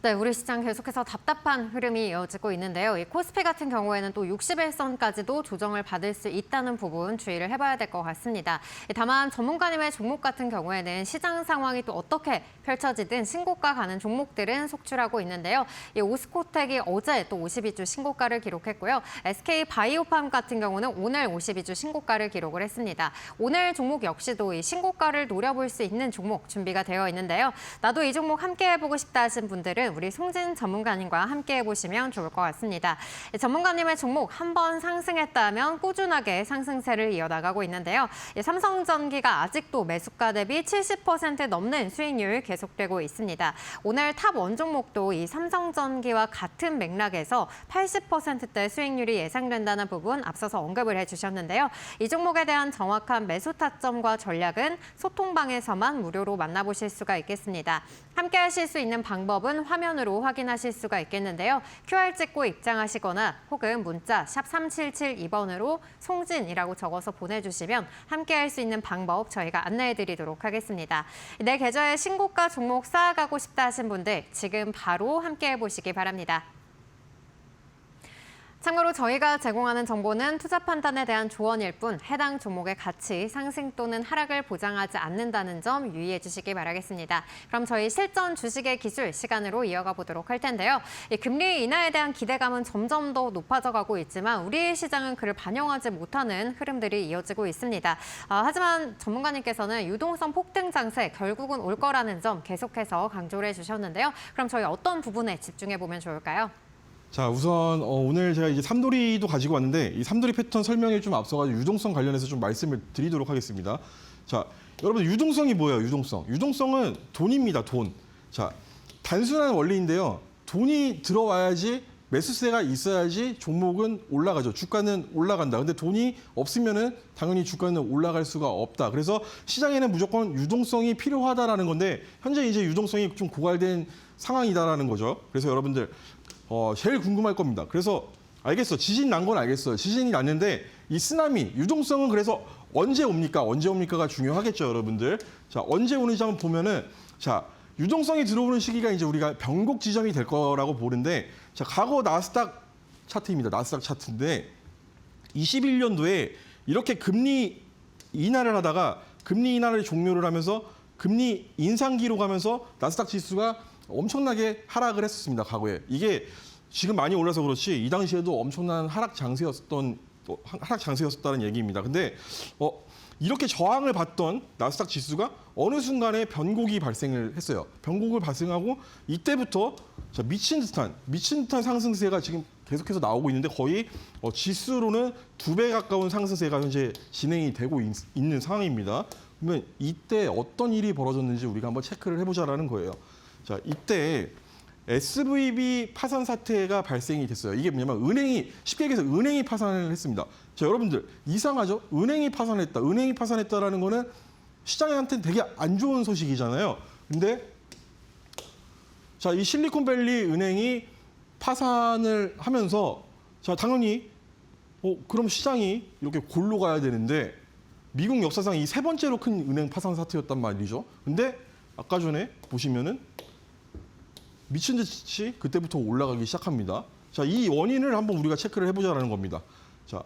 S1: 네, 우리 시장 계속해서 답답한 흐름이 이어지고 있는데요. 이 코스피 같은 경우에는 또 60일선까지도 조정을 받을 수 있다는 부분 주의를 해봐야 될 것 같습니다. 다만 전문가님의 종목 같은 경우에는 시장 상황이 또 어떻게 펼쳐지든 신고가 가는 종목들은 속출하고 있는데요. 이 오스코텍이 어제 또 52주 신고가를 기록했고요. SK바이오팜 같은 경우는 오늘 52주 신고가를 기록을 했습니다. 오늘 종목 역시도 이 신고가를 노려볼 수 있는 종목 준비가 되어 있는데요. 나도 이 종목 함께 해보고 싶다 하신 분들은 우리 송진 전문가님과 함께 해보시면 좋을 것 같습니다. 전문가님의 종목 한번 상승했다면 꾸준하게 상승세를 이어나가고 있는데요. 삼성전기가 아직도 매수가 대비 70% 넘는 수익률 계속되고 있습니다. 오늘 탑 원종목도 이 삼성전기와 같은 맥락에서 80%대 수익률이 예상된다는 부분 앞서서 언급을 해주셨는데요. 이 종목에 대한 정확한 매수 타점과 전략은 소통방에서만 무료로 만나보실 수가 있겠습니다. 함께 하실 수 있는 방법은 화면으로 확인하실 수가 있겠는데요. QR 찍고 입장하시거나 혹은 문자 샵 3772번으로 송진이라고 적어서 보내주시면 함께 할 수 있는 방법 저희가 안내해드리도록 하겠습니다. 내 계좌에 신고가 종목 쌓아가고 싶다 하신 분들 지금 바로 함께 해보시기 바랍니다. 참고로 저희가 제공하는 정보는 투자 판단에 대한 조언일 뿐 해당 종목의 가치, 상승 또는 하락을 보장하지 않는다는 점 유의해 주시기 바라겠습니다. 그럼 저희 실전 주식의 기술 시간으로 이어가 보도록 할 텐데요. 금리 인하에 대한 기대감은 점점 더 높아져 가고 있지만 우리의 시장은 그를 반영하지 못하는 흐름들이 이어지고 있습니다. 하지만 전문가님께서는 유동성 폭등 장세 결국은 올 거라는 점 계속해서 강조를 해주셨는데요. 그럼 저희 어떤 부분에 집중해 보면 좋을까요?
S2: 자, 우선 오늘 제가 이제 삼도리도 가지고 왔는데 이 삼도리 패턴 설명에 좀 앞서가지고 유동성 관련해서 좀 말씀을 드리도록 하겠습니다. 자, 여러분 유동성이 뭐예요? 유동성은 돈입니다. 돈. 자, 단순한 원리인데요. 돈이 들어와야지 매수세가 있어야지 종목은 올라가죠. 주가는 올라간다. 근데 돈이 없으면은 당연히 주가는 올라갈 수가 없다. 그래서 시장에는 무조건 유동성이 필요하다라는 건데 현재 이제 유동성이 좀 고갈된 상황이다라는 거죠. 그래서 여러분들 제일 궁금할 겁니다. 그래서 알겠어. 지진 난 건 알겠어요. 지진이 났는데 이 쓰나미, 유동성은 그래서 언제 옵니까? 언제 옵니까가 중요하겠죠, 여러분들. 자, 언제 오는지 한번 보면은 자, 유동성이 들어오는 시기가 이제 우리가 변곡 지점이 될 거라고 보는데 자, 과거 나스닥 차트입니다. 나스닥 차트인데 21년도에 이렇게 금리 인하를 하다가 금리 인하를 종료를 하면서 금리 인상기로 가면서 나스닥 지수가 엄청나게 하락을 했었습니다. 과거에. 이게 지금 많이 올라서 그렇지 이 당시에도 엄청난 하락 장세였었다는 얘기입니다. 근데 이렇게 저항을 받던 나스닥 지수가 어느 순간에 변곡이 발생을 했어요. 변곡을 발생하고 이때부터 미친 듯한 상승세가 지금 계속해서 나오고 있는데 거의 지수로는 2배 가까운 상승세가 현재 진행이 되고 있는 상황입니다. 그러면 이때 어떤 일이 벌어졌는지 우리가 한번 체크를 해보자라는 거예요. 자, 이때 SVB 파산 사태가 발생이 됐어요. 이게 뭐냐면 쉽게 얘기해서 은행이 파산을 했습니다. 자, 여러분들 이상하죠? 은행이 파산했다라는 거는 시장한테는 되게 안 좋은 소식이잖아요. 근데 자, 이 실리콘밸리 은행이 파산을 하면서 자, 당연히 그럼 시장이 이렇게 골로 가야 되는데 미국 역사상 이 세 번째로 큰 은행 파산 사태였단 말이죠. 근데 아까 전에 보시면은 미친 듯이 그때부터 올라가기 시작합니다. 자, 이 원인을 한번 우리가 체크를 해보자라는 겁니다. 자,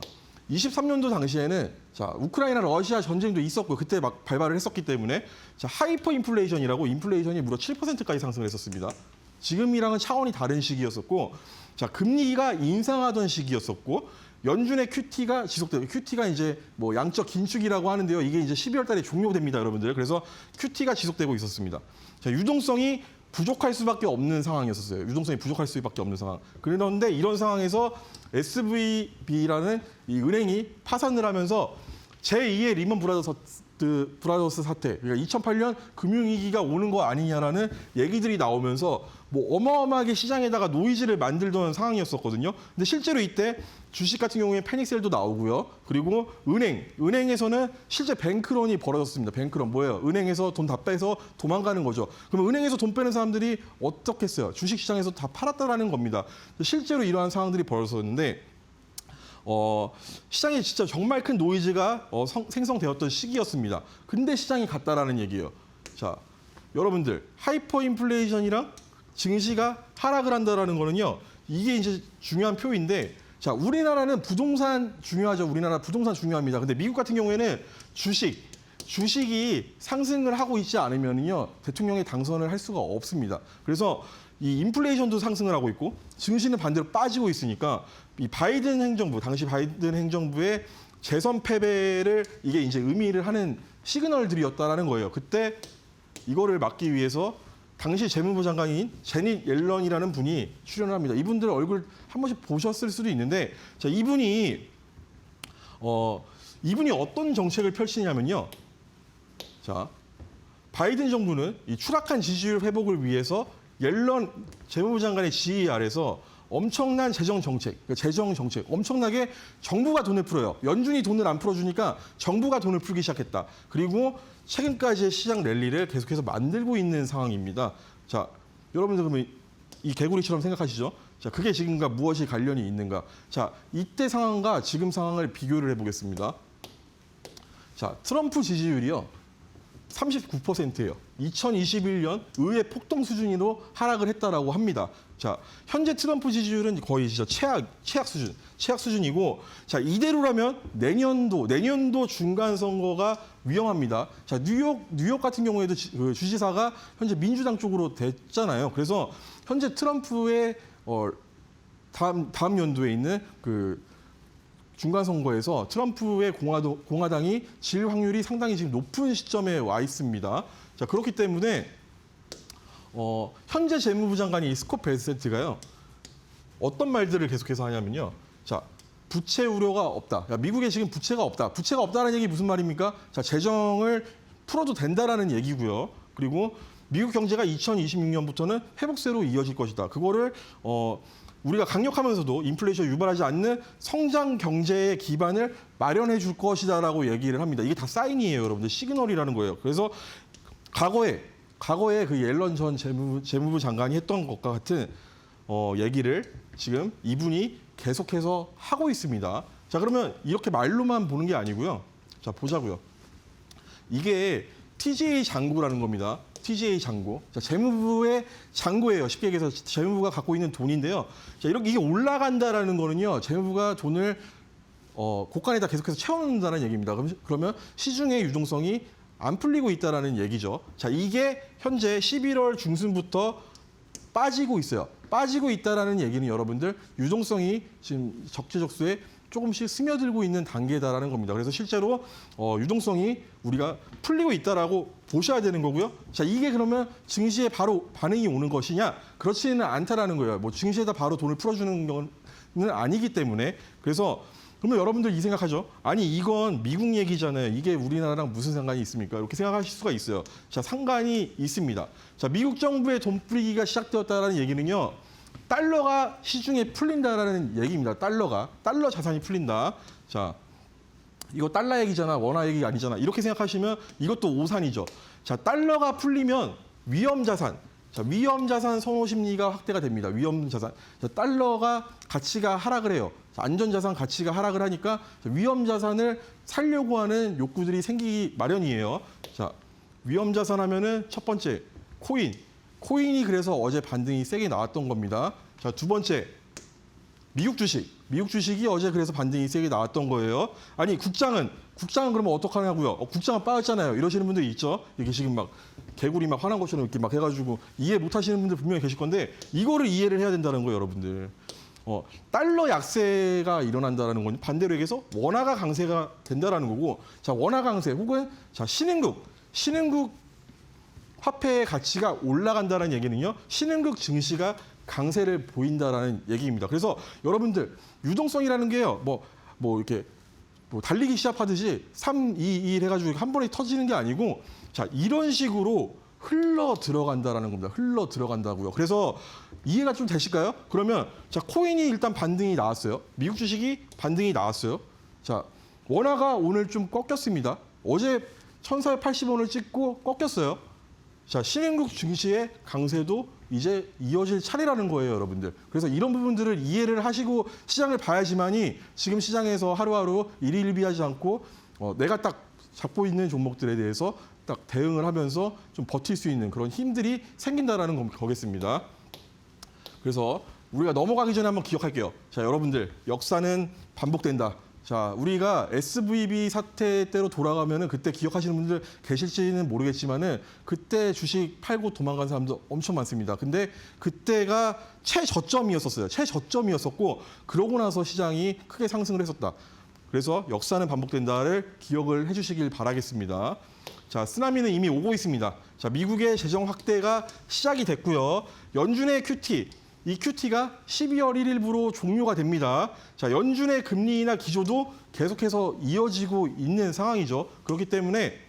S2: 23년도 당시에는 자, 우크라이나 러시아 전쟁도 있었고 그때 막 발발을 했었기 때문에 자, 하이퍼 인플레이션이라고 인플레이션이 무려 7%까지 상승을 했었습니다. 지금이랑은 차원이 다른 시기였었고 자, 금리가 인상하던 시기였었고 연준의 QT가 지속되고 QT가 이제 뭐 양적 긴축이라고 하는데요. 이게 이제 12월 달에 종료됩니다, 여러분들. 그래서 QT가 지속되고 있었습니다. 자, 유동성이 부족할 수밖에 없는 상황이었어요. 유동성이 부족할 수밖에 없는 상황. 그런데 이런 상황에서 SVB라는 이 은행이 파산을 하면서 제2의 리먼 브라더스 사태, 그러니까 2008년 금융위기가 오는 거 아니냐라는 얘기들이 나오면서 뭐 어마어마하게 시장에다가 노이즈를 만들던 상황이었었거든요. 근데 실제로 이때 주식 같은 경우에 패닉셀도 나오고요. 그리고 은행에서는 실제 뱅크런이 벌어졌습니다. 뱅크런 뭐예요? 은행에서 돈 다 빼서 도망가는 거죠. 그러면 은행에서 돈 빼는 사람들이 어떻겠어요? 주식 시장에서 다 팔았다라는 겁니다. 실제로 이러한 상황들이 벌어졌는데 시장에 진짜 정말 큰 노이즈가 생성되었던 시기였습니다. 근데 시장이 갔다라는 얘기예요. 자, 여러분들 하이퍼 인플레이션이랑 증시가 하락을 한다라는 거는요. 이게 이제 중요한 표인데 자, 우리나라는 부동산 중요하죠. 우리나라 부동산 중요합니다. 근데 미국 같은 경우에는 주식이 상승을 하고 있지 않으면요. 대통령이 당선을 할 수가 없습니다. 그래서 이 인플레이션도 상승을 하고 있고 증시는 반대로 빠지고 있으니까 이 바이든 행정부, 당시 바이든 행정부의 재선 패배를 이게 이제 의미를 하는 시그널들이었다라는 거예요. 그때 이거를 막기 위해서 당시 재무부 장관인 제닛 옐런이라는 분이 출연을 합니다. 이분들 얼굴 한 번씩 보셨을 수도 있는데 자, 이분이 어떤 정책을 펼치냐면요. 자, 바이든 정부는 이 추락한 지지율 회복을 위해서 옐런 재무부 장관의 지휘 아래서 엄청난 재정 정책, 엄청나게 정부가 돈을 풀어요. 연준이 돈을 안 풀어주니까 정부가 돈을 풀기 시작했다. 그리고 최근까지의 시장 랠리를 계속해서 만들고 있는 상황입니다. 자, 여러분들 그러면 이 개구리처럼 생각하시죠? 자, 그게 지금과 무엇이 관련이 있는가? 자, 이때 상황과 지금 상황을 비교를 해보겠습니다. 자, 트럼프 지지율이요. 39%예요. 2021년 의회 폭등 수준으로 하락을 했다라고 합니다. 자, 현재 트럼프 지지율은 거의 진짜 최악 수준이고, 자, 이대로라면 내년도 중간 선거가 위험합니다. 자, 뉴욕 같은 경우에도 그 주지사가 현재 민주당 쪽으로 됐잖아요. 그래서 현재 트럼프의 다음 연도에 있는 그 중간 선거에서 트럼프의 공화당이 질 확률이 상당히 지금 높은 시점에 와 있습니다. 자, 그렇기 때문에 현재 재무부 장관이 스콧 베세트가요. 어떤 말들을 계속해서 하냐면요. 자, 부채 우려가 없다. 야, 미국에 지금 부채가 없다. 부채가 없다는 얘기 무슨 말입니까? 자, 재정을 풀어도 된다라는 얘기고요. 그리고 미국 경제가 2026년부터는 회복세로 이어질 것이다. 그거를 우리가 강력하면서도 인플레이션 유발하지 않는 성장 경제의 기반을 마련해 줄 것이다라고 얘기를 합니다. 이게 다 사인이에요, 여러분들. 시그널이라는 거예요. 그래서 과거에 그 옐런 전 재무부 장관이 했던 것과 같은 얘기를 지금 이분이 계속해서 하고 있습니다. 자, 그러면 이렇게 말로만 보는 게 아니고요. 자, 보자고요. 이게 TGA 잔고라는 겁니다. TGA 잔고. 자, 재무부의 잔고예요. 쉽게 얘기해서 재무부가 갖고 있는 돈인데요. 자, 이게 올라간다라는 거는요. 재무부가 돈을 곳간에다 계속해서 채워놓는다는 얘기입니다. 그러면 시중의 유동성이 안 풀리고 있다라는 얘기죠. 자, 이게 현재 11월 중순부터 빠지고 있어요. 빠지고 있다라는 얘기는 여러분들 유동성이 지금 적재적소에 조금씩 스며들고 있는 단계다라는 겁니다. 그래서 실제로 유동성이 우리가 풀리고 있다라고 보셔야 되는 거고요. 자, 이게 그러면 증시에 바로 반응이 오는 것이냐? 그렇지는 않다라는 거예요. 뭐 증시에다 바로 돈을 풀어주는 건 아니기 때문에. 그래서 그러면 여러분들 이 생각하죠. 아니, 이건 미국 얘기잖아요. 이게 우리나라랑 무슨 상관이 있습니까? 이렇게 생각하실 수가 있어요. 자, 상관이 있습니다. 자, 미국 정부의 돈 뿌리기가 시작되었다는 얘기는요. 달러가 시중에 풀린다라는 얘기입니다. 달러 자산이 풀린다. 자, 이거 달러 얘기잖아. 원화 얘기 아니잖아. 이렇게 생각하시면 이것도 오산이죠. 자, 달러가 풀리면 위험 자산, 자, 위험자산 선호 심리가 확대가 됩니다. 위험자산. 자, 달러가 가치가 하락을 해요. 자, 안전자산 가치가 하락을 하니까 위험자산을 살려고 하는 욕구들이 생기기 마련이에요. 자, 위험자산 하면은 첫 번째, 코인. 코인이 그래서 어제 반등이 세게 나왔던 겁니다. 자, 두 번째, 미국 주식. 미국 주식이 어제 그래서 반등이 세게 나왔던 거예요. 아니, 국장은 그러면 어떡하냐고요? 국장은 빠졌잖아요. 이러시는 분들이 있죠. 이렇게 지금 막 개구리 막 화난 것처럼 이렇게 막 해가지고 이해 못 하시는 분들 분명히 계실 건데 이거를 이해를 해야 된다는 거예요, 여러분들. 달러 약세가 일어난다는 건 반대로 얘기해서 원화가 강세가 된다라는 거고, 자, 원화 강세 혹은 자, 신흥국 화폐의 가치가 올라간다는 얘기는요, 신흥국 증시가 강세를 보인다라는 얘기입니다. 그래서 여러분들 유동성이라는 게요, 이렇게 달리기 시합하듯이 3, 2, 1 해가지고 한 번에 터지는 게 아니고, 자, 이런 식으로 흘러 들어간다라는 겁니다. 흘러 들어간다고요. 그래서 이해가 좀 되실까요? 그러면 자, 코인이 일단 반등이 나왔어요. 미국 주식이 반등이 나왔어요. 자, 원화가 오늘 좀 꺾였습니다. 어제 1,480원을 찍고 꺾였어요. 자, 신흥국 증시의 강세도 이제 이어질 차례라는 거예요, 여러분들. 그래서 이런 부분들을 이해를 하시고 시장을 봐야지만이 지금 시장에서 하루하루 일희일비하지 않고 내가 딱 잡고 있는 종목들에 대해서 딱 대응을 하면서 좀 버틸 수 있는 그런 힘들이 생긴다라는 거겠습니다. 그래서 우리가 넘어가기 전에 한번 기억할게요. 자, 여러분들, 역사는 반복된다. 자, 우리가 SVB 사태 때로 돌아가면은 그때 기억하시는 분들 계실지는 모르겠지만은 그때 주식 팔고 도망간 사람도 엄청 많습니다. 근데 그때가 최저점이었었어요. 최저점이었었고, 그러고 나서 시장이 크게 상승을 했었다. 그래서 역사는 반복된다를 기억을 해주시길 바라겠습니다. 자, 쓰나미는 이미 오고 있습니다. 자, 미국의 재정 확대가 시작이 됐고요. 연준의 QT, 이 QT가 12월 1일부로 종료가 됩니다. 자, 연준의 금리 인하 기조도 계속해서 이어지고 있는 상황이죠. 그렇기 때문에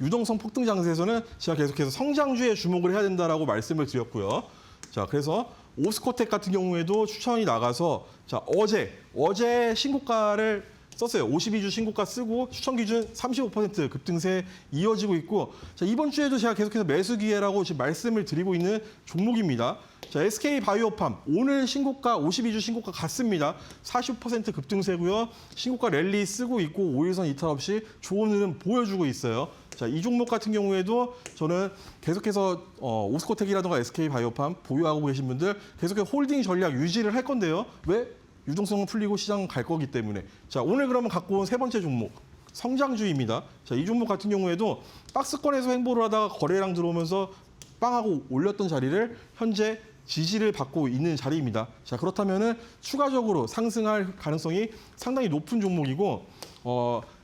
S2: 유동성 폭등 장세에서는 제가 계속해서 성장주에 주목을 해야 된다라고 말씀을 드렸고요. 자, 그래서 오스코텍 같은 경우에도 추천이 나가서 자, 어제 신고가를 썼어요. 52주 신고가 쓰고 추천 기준 35% 급등세 이어지고 있고, 자, 이번 주에도 제가 계속해서 매수 기회라고 지금 말씀을 드리고 있는 종목입니다. 자, SK 바이오팜 오늘 신고가 52주 신고가 갔습니다. 40% 급등세고요. 신고가 랠리 쓰고 있고 5일선 이탈 없이 좋은 흐름 보여주고 있어요. 자, 이 종목 같은 경우에도 저는 계속해서 오스코텍이라든가 SK 바이오팜 보유하고 계신 분들 계속해서 홀딩 전략 유지를 할 건데요. 왜? 유동성은 풀리고 시장 갈 거기 때문에. 자, 오늘 그러면 갖고 온 세 번째 종목, 성장주입니다. 자, 이 종목 같은 경우에도 박스권에서 횡보를 하다가 거래량 들어오면서 빵하고 올렸던 자리를 현재 지지를 받고 있는 자리입니다. 자, 그렇다면은 추가적으로 상승할 가능성이 상당히 높은 종목이고,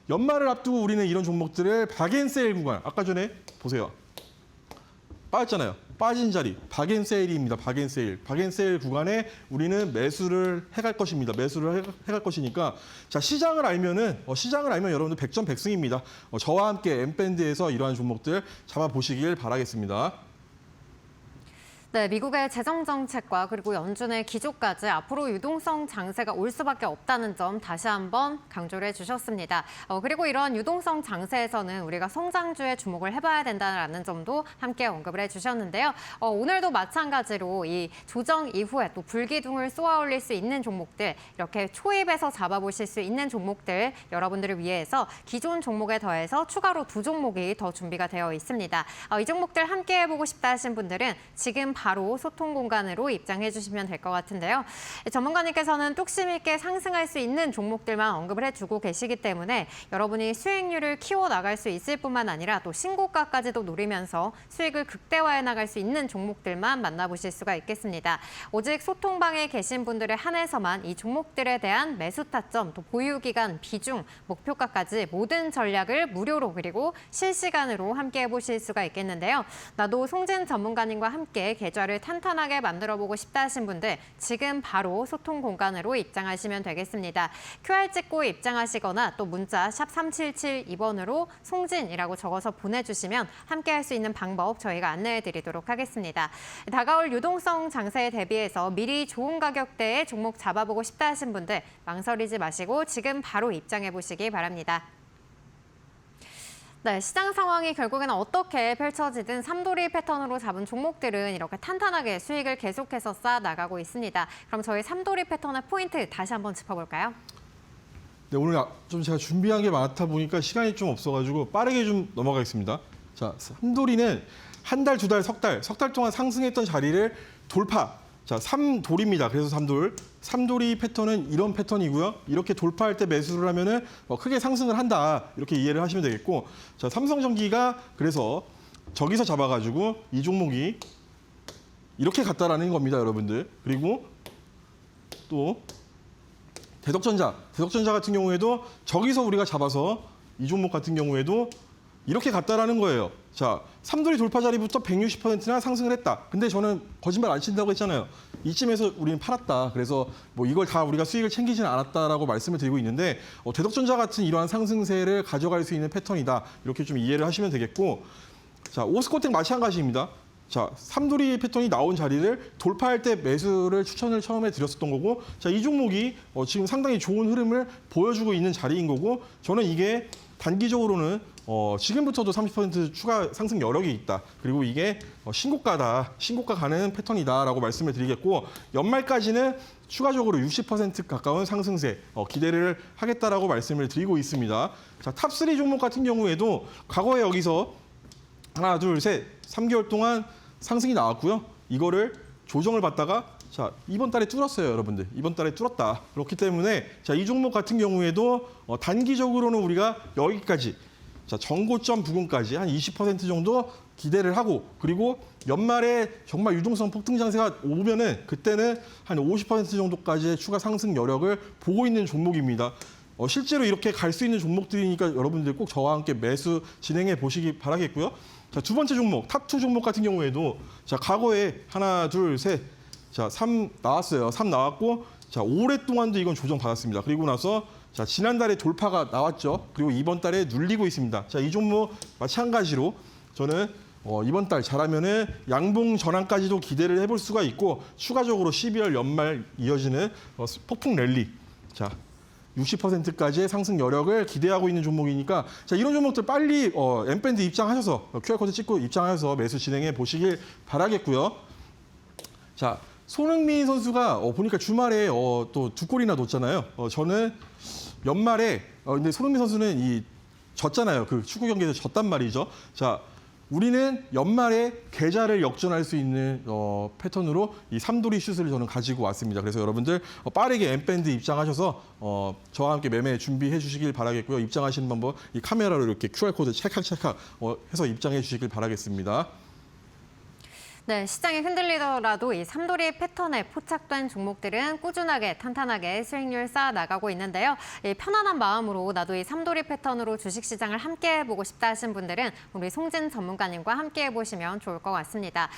S2: 연말을 앞두고 우리는 이런 종목들을 박앤세일 구간, 아까 전에 보세요. 빠졌잖아요. 빠진 자리, 박앤세일입니다. 박앤세일 구간에 우리는 매수를 해갈 것입니다. 매수를 해갈 것이니까, 자, 시장을 알면 여러분들 백전백승입니다. 저와 함께 엠밴드에서 이러한 종목들 잡아보시길 바라겠습니다.
S1: 네, 미국의 재정 정책과 그리고 연준의 기조까지 앞으로 유동성 장세가 올 수밖에 없다는 점 다시 한번 강조를 해주셨습니다. 그리고 이런 유동성 장세에서는 우리가 성장주에 주목을 해봐야 된다는 점도 함께 언급을 해주셨는데요. 오늘도 마찬가지로 이 조정 이후에 또 불기둥을 쏘아올릴 수 있는 종목들, 이렇게 초입에서 잡아보실 수 있는 종목들 여러분들을 위해서 기존 종목에 더해서 추가로 2종목이 더 준비가 되어 있습니다. 이 종목들 함께 해보고 싶다 하신 분들은 지금 바로 소통 공간으로 입장해 주시면 될 것 같은데요. 전문가님께서는 뚝심 있게 상승할 수 있는 종목들만 언급을 해주고 계시기 때문에 여러분이 수익률을 키워나갈 수 있을 뿐만 아니라 또 신고가까지도 노리면서 수익을 극대화해 나갈 수 있는 종목들만 만나보실 수가 있겠습니다. 오직 소통방에 계신 분들에 한해서만 이 종목들에 대한 매수 타점, 또 보유기간, 비중, 목표가까지 모든 전략을 무료로 그리고 실시간으로 함께 해보실 수가 있겠는데요. 나도 송진 전문가님과 함께 계좌를 탄탄하게 만들어보고 싶다 하신 분들 지금 바로 소통 공간으로 입장하시면 되겠습니다. QR 찍고 입장하시거나 또 문자 샵 3772번으로 송진이라고 적어서 보내주시면 함께 할 수 있는 방법 저희가 안내해드리도록 하겠습니다. 다가올 유동성 장세에 대비해서 미리 좋은 가격대에 종목 잡아보고 싶다 하신 분들 망설이지 마시고 지금 바로 입장해보시기 바랍니다. 네, 시장 상황이 결국에는 어떻게 펼쳐지든 삼도리 패턴으로 잡은 종목들은 이렇게 탄탄하게 수익을 계속해서 쌓아 나가고 있습니다. 그럼 저희 삼도리 패턴의 포인트 다시 한번 짚어볼까요?
S2: 네, 오늘 좀 제가 준비한 게 많다 보니까 시간이 좀 없어가지고 빠르게 좀 넘어가겠습니다. 자, 삼도리는 한 달, 두 달, 석 달 동안 상승했던 자리를 돌파. 자, 삼돌입니다. 그래서 삼돌. 삼돌이 패턴은 이런 패턴이고요. 이렇게 돌파할 때 매수를 하면은 크게 상승을 한다. 이렇게 이해를 하시면 되겠고. 자, 삼성전기가 그래서 저기서 잡아가지고 이 종목이 이렇게 갔다라는 겁니다, 여러분들. 그리고 또 대덕전자 같은 경우에도 저기서 우리가 잡아서 이 종목 같은 경우에도 이렇게 갔다라는 거예요. 자, 삼돌이 돌파 자리부터 160%나 상승을 했다. 근데 저는 거짓말 안 친다고 했잖아요. 이쯤에서 우리는 팔았다. 그래서 뭐 이걸 다 우리가 수익을 챙기지는 않았다라고 말씀을 드리고 있는데 대덕전자 같은 이러한 상승세를 가져갈 수 있는 패턴이다. 이렇게 좀 이해를 하시면 되겠고, 자, 오스코텍 마찬가지입니다. 자, 삼돌이 패턴이 나온 자리를 돌파할 때 매수를 추천을 처음에 드렸었던 거고, 자, 이 종목이 지금 상당히 좋은 흐름을 보여주고 있는 자리인 거고, 저는 이게 단기적으로는 지금부터도 30% 추가 상승 여력이 있다. 그리고 이게 신고가다, 신고가 가는 패턴이다라고 말씀을 드리겠고, 연말까지는 추가적으로 60% 가까운 상승세 기대를 하겠다라고 말씀을 드리고 있습니다. 자, 탑3 종목 같은 경우에도 과거에 여기서 하나, 둘, 셋, 3개월 동안 상승이 나왔고요. 이거를 조정을 받다가 자, 이번 달에 뚫었어요, 여러분들. 이번 달에 뚫었다. 그렇기 때문에 자, 이 종목 같은 경우에도 단기적으로는 우리가 여기까지 자, 전고점 부근까지 한 20% 정도 기대를 하고, 그리고 연말에 정말 유동성 폭등 장세가 오면은 그때는 한 50% 정도까지의 추가 상승 여력을 보고 있는 종목입니다. 실제로 이렇게 갈 수 있는 종목들이니까 여러분들 꼭 저와 함께 매수 진행해 보시기 바라겠고요. 자, 두 번째 종목, 탑2 종목 같은 경우에도 자, 과거에 하나, 둘, 셋, 자, 3 나왔어요. 3 나왔고, 자, 오랫동안도 이건 조정 받았습니다. 그리고 나서 자, 지난달에 돌파가 나왔죠. 그리고 이번 달에 눌리고 있습니다. 자, 이 종목 마찬가지로 저는 이번 달 잘하면은 양봉 전환까지도 기대를 해볼 수가 있고, 추가적으로 12월 연말 이어지는 폭풍 랠리. 자, 60%까지의 상승 여력을 기대하고 있는 종목이니까 자, 이런 종목들 빨리 엠밴드 입장하셔서 QR코드 찍고 입장하셔서 매수 진행해 보시길 바라겠고요. 자, 손흥민 선수가 보니까 주말에 또 두 골이나 넣었잖아요. 저는 연말에 근데 손흥민 선수는 졌잖아요. 그 축구 경기에서 졌단 말이죠. 자, 우리는 연말에 계좌를 역전할 수 있는 패턴으로 이 삼돌이 슛을 저는 가지고 왔습니다. 그래서 여러분들 빠르게 엠밴드 입장하셔서 저와 함께 매매 준비해 주시길 바라겠고요. 입장하시는 방법 이 카메라로 이렇게 QR코드 찰칵찰칵 해서 입장해 주시길 바라겠습니다.
S1: 네, 시장이 흔들리더라도 이 삼돌이 패턴에 포착된 종목들은 꾸준하게 탄탄하게 수익률 쌓아 나가고 있는데요. 이 편안한 마음으로 나도 이 삼돌이 패턴으로 주식시장을 함께 해보고 싶다 하신 분들은 우리 송진 전문가님과 함께 해보시면 좋을 것 같습니다.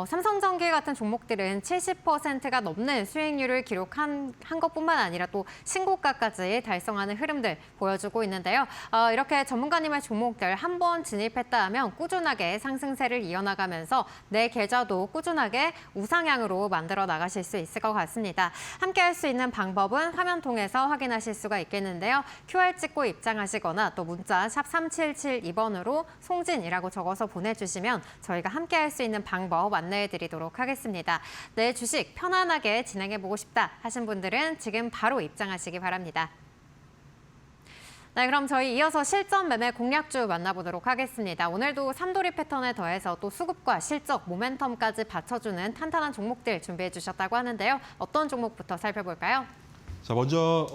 S1: 삼성전기 같은 종목들은 70%가 넘는 수익률을 기록한 것뿐만 아니라 또 신고가까지 달성하는 흐름들 보여주고 있는데요. 이렇게 전문가님의 종목들 한번 진입했다 하면 꾸준하게 상승세를 이어나가면서 내 계좌도 꾸준하게 우상향으로 만들어 나가실 수 있을 것 같습니다. 함께 할 수 있는 방법은 화면 통해서 확인하실 수가 있겠는데요. QR 찍고 입장하시거나 또 문자 샵 3772번으로 송진이라고 적어서 보내주시면 저희가 함께 할 수 있는 방법 안내해 드리도록 하겠습니다. 내 주식 편안하게 진행해보고 싶다 하신 분들은 지금 바로 입장하시기 바랍니다. 네, 그럼 저희 이어서 실전 매매 공략주 만나보도록 하겠습니다. 오늘도 삼돌이 패턴에 더해서 또 수급과 실적, 모멘텀까지 받쳐주는 탄탄한 종목들 준비해 주셨다고 하는데요. 어떤 종목부터 살펴볼까요?
S2: 자, 먼저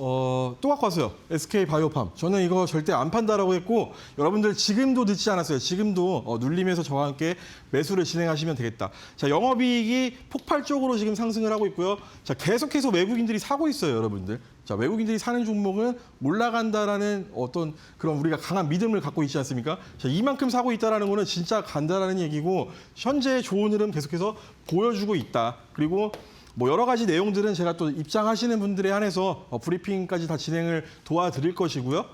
S2: 또 갖고 왔어요. SK바이오팜. 저는 이거 절대 안 판다라고 했고 여러분들 지금도 늦지 않았어요. 지금도 눌림에서 저와 함께 매수를 진행하시면 되겠다. 자, 영업이익이 폭발적으로 지금 상승을 하고 있고요. 자, 계속해서 외국인들이 사고 있어요, 여러분들. 자, 외국인들이 사는 종목은 올라간다라는 어떤 그런 우리가 강한 믿음을 갖고 있지 않습니까? 자, 이만큼 사고 있다라는 거는 진짜 간다라는 얘기고 현재 좋은 흐름 계속해서 보여주고 있다. 그리고 여러 가지 내용들은 제가 또 입장하시는 분들에 한해서 브리핑까지 다 진행을 도와드릴 것이고요.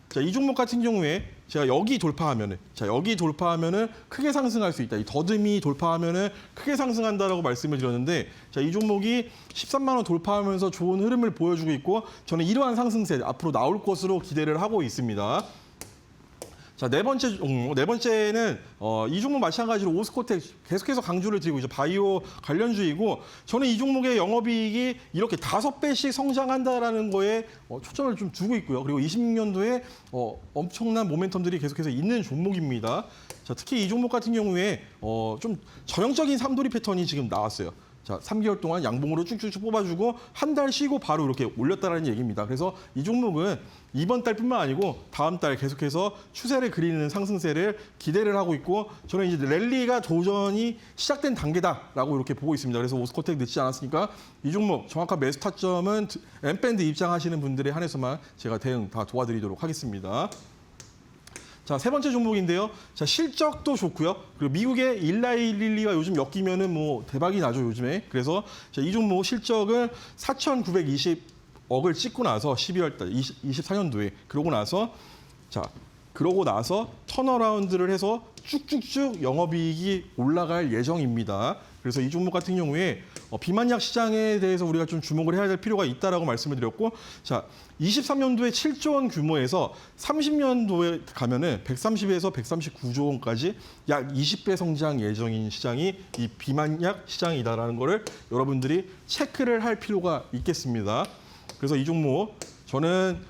S2: 자, 이 종목 같은 경우에 제가 여기 돌파하면은 크게 상승할 수 있다. 이 더듬이 돌파하면은 크게 상승한다라고 말씀을 드렸는데, 자, 이 종목이 13만 원 돌파하면서 좋은 흐름을 보여주고 있고, 저는 이러한 상승세 앞으로 나올 것으로 기대를 하고 있습니다. 자, 네 번째는 이 종목 마찬가지로 오스코텍 계속해서 강조를 드리고 있죠. 바이오 관련주이고 저는 이 종목의 영업이익이 이렇게 5배씩 성장한다라는 거에 초점을 좀 두고 있고요. 그리고 26년도에 엄청난 모멘텀들이 계속해서 있는 종목입니다. 자, 특히 이 종목 같은 경우에 좀 전형적인 삼돌이 패턴이 지금 나왔어요. 자, 3개월 동안 양봉으로 쭉쭉쭉 뽑아주고 한 달 쉬고 바로 이렇게 올렸다라는 얘기입니다. 그래서 이 종목은 이번 달뿐만 아니고 다음 달 계속해서 추세를 그리는 상승세를 기대를 하고 있고 저는 이제 랠리가 도전이 시작된 단계다라고 이렇게 보고 있습니다. 그래서 오스코텍 늦지 않았으니까 이 종목 정확한 매수 타점은 엠밴드 입장하시는 분들에 한해서만 제가 대응 다 도와드리도록 하겠습니다. 자, 세 번째 종목인데요. 자, 실적도 좋고요. 그리고 미국의 일라이릴리가 요즘 엮이면은 뭐 대박이 나죠, 요즘에. 그래서 자, 이 종목 실적은 4,920억을 찍고 나서 12월 달 24년도에 그러고 나서 턴어라운드를 해서 쭉쭉쭉 영업이익이 올라갈 예정입니다. 그래서 이 종목 같은 경우에 비만약 시장에 대해서 우리가 좀 주목을 해야 될 필요가 있다라고 말씀을 드렸고, 자, 23년도에 7조 원 규모에서 30년도에 가면은 130에서 139조 원까지 약 20배 성장 예정인 시장이 이 비만약 시장이다라는 거를 여러분들이 체크를 할 필요가 있겠습니다. 그래서 이 종목 저는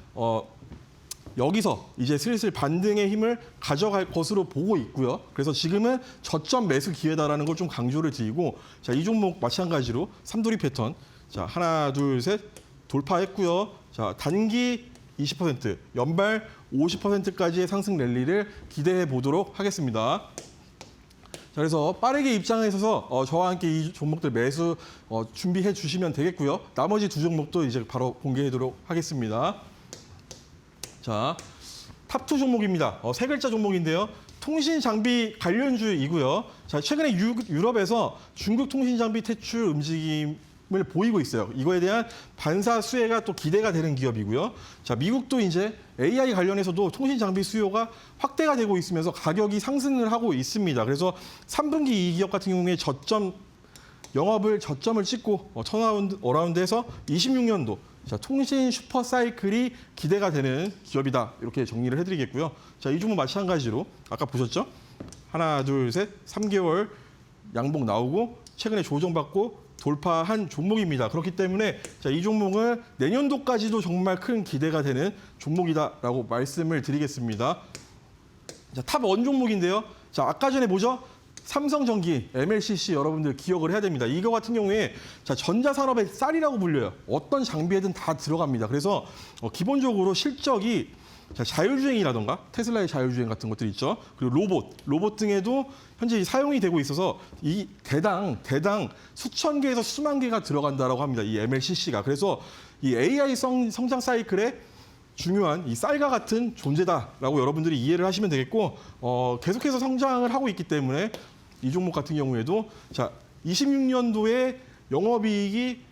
S2: 여기서 이제 슬슬 반등의 힘을 가져갈 것으로 보고 있고요. 그래서 지금은 저점 매수 기회다라는 걸 좀 강조를 드리고, 자, 이 종목 마찬가지로 삼돌이 패턴, 자, 하나, 둘, 셋 돌파했고요. 자, 단기 20%, 연발 50%까지의 상승 랠리를 기대해 보도록 하겠습니다. 자, 그래서 빠르게 입장에 있어서 저와 함께 이 종목들 매수 준비해 주시면 되겠고요. 나머지 두 종목도 이제 바로 공개하도록 하겠습니다. 자, 탑2 종목입니다. 세 글자 종목인데요. 통신 장비 관련주이고요. 자, 최근에 유럽에서 중국 통신 장비 퇴출 움직임을 보이고 있어요. 이거에 대한 반사 수혜가 또 기대가 되는 기업이고요. 자, 미국도 이제 AI 관련해서도 통신 장비 수요가 확대가 되고 있으면서 가격이 상승을 하고 있습니다. 그래서 3분기 이 기업 같은 경우에 저점을 찍고 턴어라운드해서 26년도 자, 통신 슈퍼 사이클이 기대가 되는 기업이다. 이렇게 정리를 해드리겠고요. 자, 이 종목 마찬가지로 아까 보셨죠? 하나, 둘, 셋, 3개월 양봉 나오고 최근에 조정받고 돌파한 종목입니다. 그렇기 때문에 자, 이 종목은 내년도까지도 정말 큰 기대가 되는 종목이다라고 말씀을 드리겠습니다. 자, 탑1 종목인데요. 자, 아까 전에 뭐죠? 삼성전기, MLCC 여러분들 기억을 해야 됩니다. 이거 같은 경우에 자, 전자산업의 쌀이라고 불려요. 어떤 장비에든 다 들어갑니다. 그래서 기본적으로 실적이 자, 자율주행이라던가 테슬라의 자율주행 같은 것들 있죠. 그리고 로봇 등에도 현재 사용이 되고 있어서 이 대당 수천 개에서 수만 개가 들어간다라고 합니다. 이 MLCC가. 그래서 이 AI 성장 사이클에 중요한 이 쌀과 같은 존재다라고 여러분들이 이해를 하시면 되겠고, 계속해서 성장을 하고 있기 때문에 이 종목 같은 경우에도 자, 26년도에 영업이익이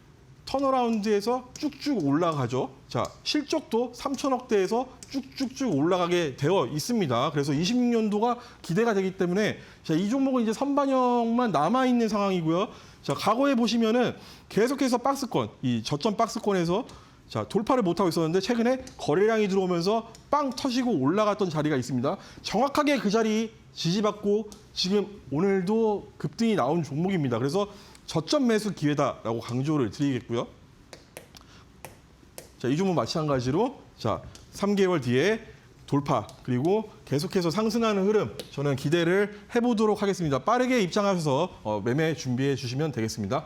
S2: 턴어라운드에서 쭉쭉 올라가죠. 자, 실적도 3천억대에서 쭉쭉쭉 올라가게 되어 있습니다. 그래서 26년도가 기대가 되기 때문에 자, 이 종목은 이제 선반영만 남아 있는 상황이고요. 자, 과거에 보시면은 계속해서 박스권, 이 저점 박스권에서 자, 돌파를 못하고 있었는데 최근에 거래량이 들어오면서 빵 터지고 올라갔던 자리가 있습니다. 정확하게 그 자리 지지받고 지금 오늘도 급등이 나온 종목입니다. 그래서 저점 매수 기회다라고 강조를 드리겠고요. 자, 이 종목 마찬가지로 자, 3개월 뒤에 돌파 그리고 계속해서 상승하는 흐름 저는 기대를 해보도록 하겠습니다. 빠르게 입장하셔서 매매 준비해 주시면 되겠습니다.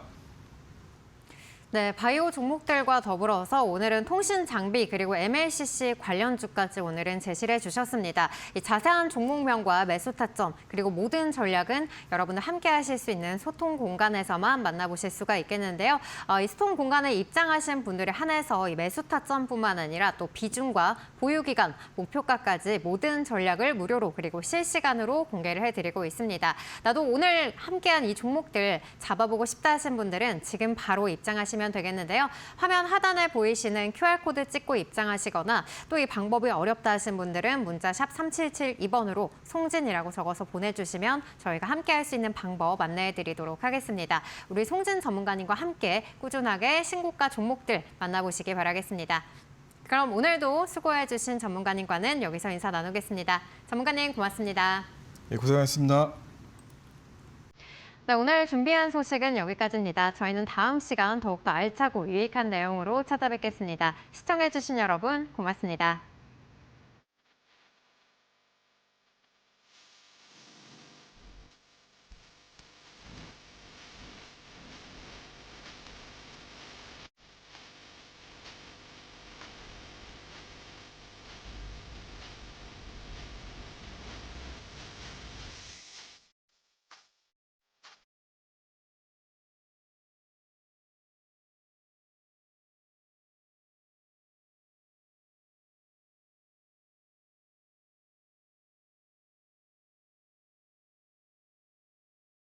S1: 네, 바이오 종목들과 더불어서 오늘은 통신 장비 그리고 MLCC 관련주까지 오늘은 제시를 해주셨습니다. 이 자세한 종목명과 매수 타점 그리고 모든 전략은 여러분들 함께 하실 수 있는 소통 공간에서만 만나보실 수가 있겠는데요. 이 소통 공간에 입장하신 분들에 한해서 이 매수 타점뿐만 아니라 또 비중과 보유기간, 목표가까지 모든 전략을 무료로 그리고 실시간으로 공개를 해드리고 있습니다. 나도 오늘 함께한 이 종목들 잡아보고 싶다 하신 분들은 지금 바로 입장하시면 되겠는데요. 화면 하단에 보이시는 QR코드 찍고 입장하시거나 또 이 방법이 어렵다 하신 분들은 문자 샵 3772번으로 송진이라고 적어서 보내주시면 저희가 함께 할 수 있는 방법 안내해드리도록 하겠습니다. 우리 송진 전문가님과 함께 꾸준하게 신고가 종목들 만나보시기 바라겠습니다. 그럼 오늘도 수고해주신 전문가님과는 여기서 인사 나누겠습니다. 전문가님 고맙습니다.
S2: 네, 고생하셨습니다.
S1: 네, 오늘 준비한 소식은 여기까지입니다. 저희는 다음 시간 더욱더 알차고 유익한 내용으로 찾아뵙겠습니다. 시청해주신 여러분 고맙습니다.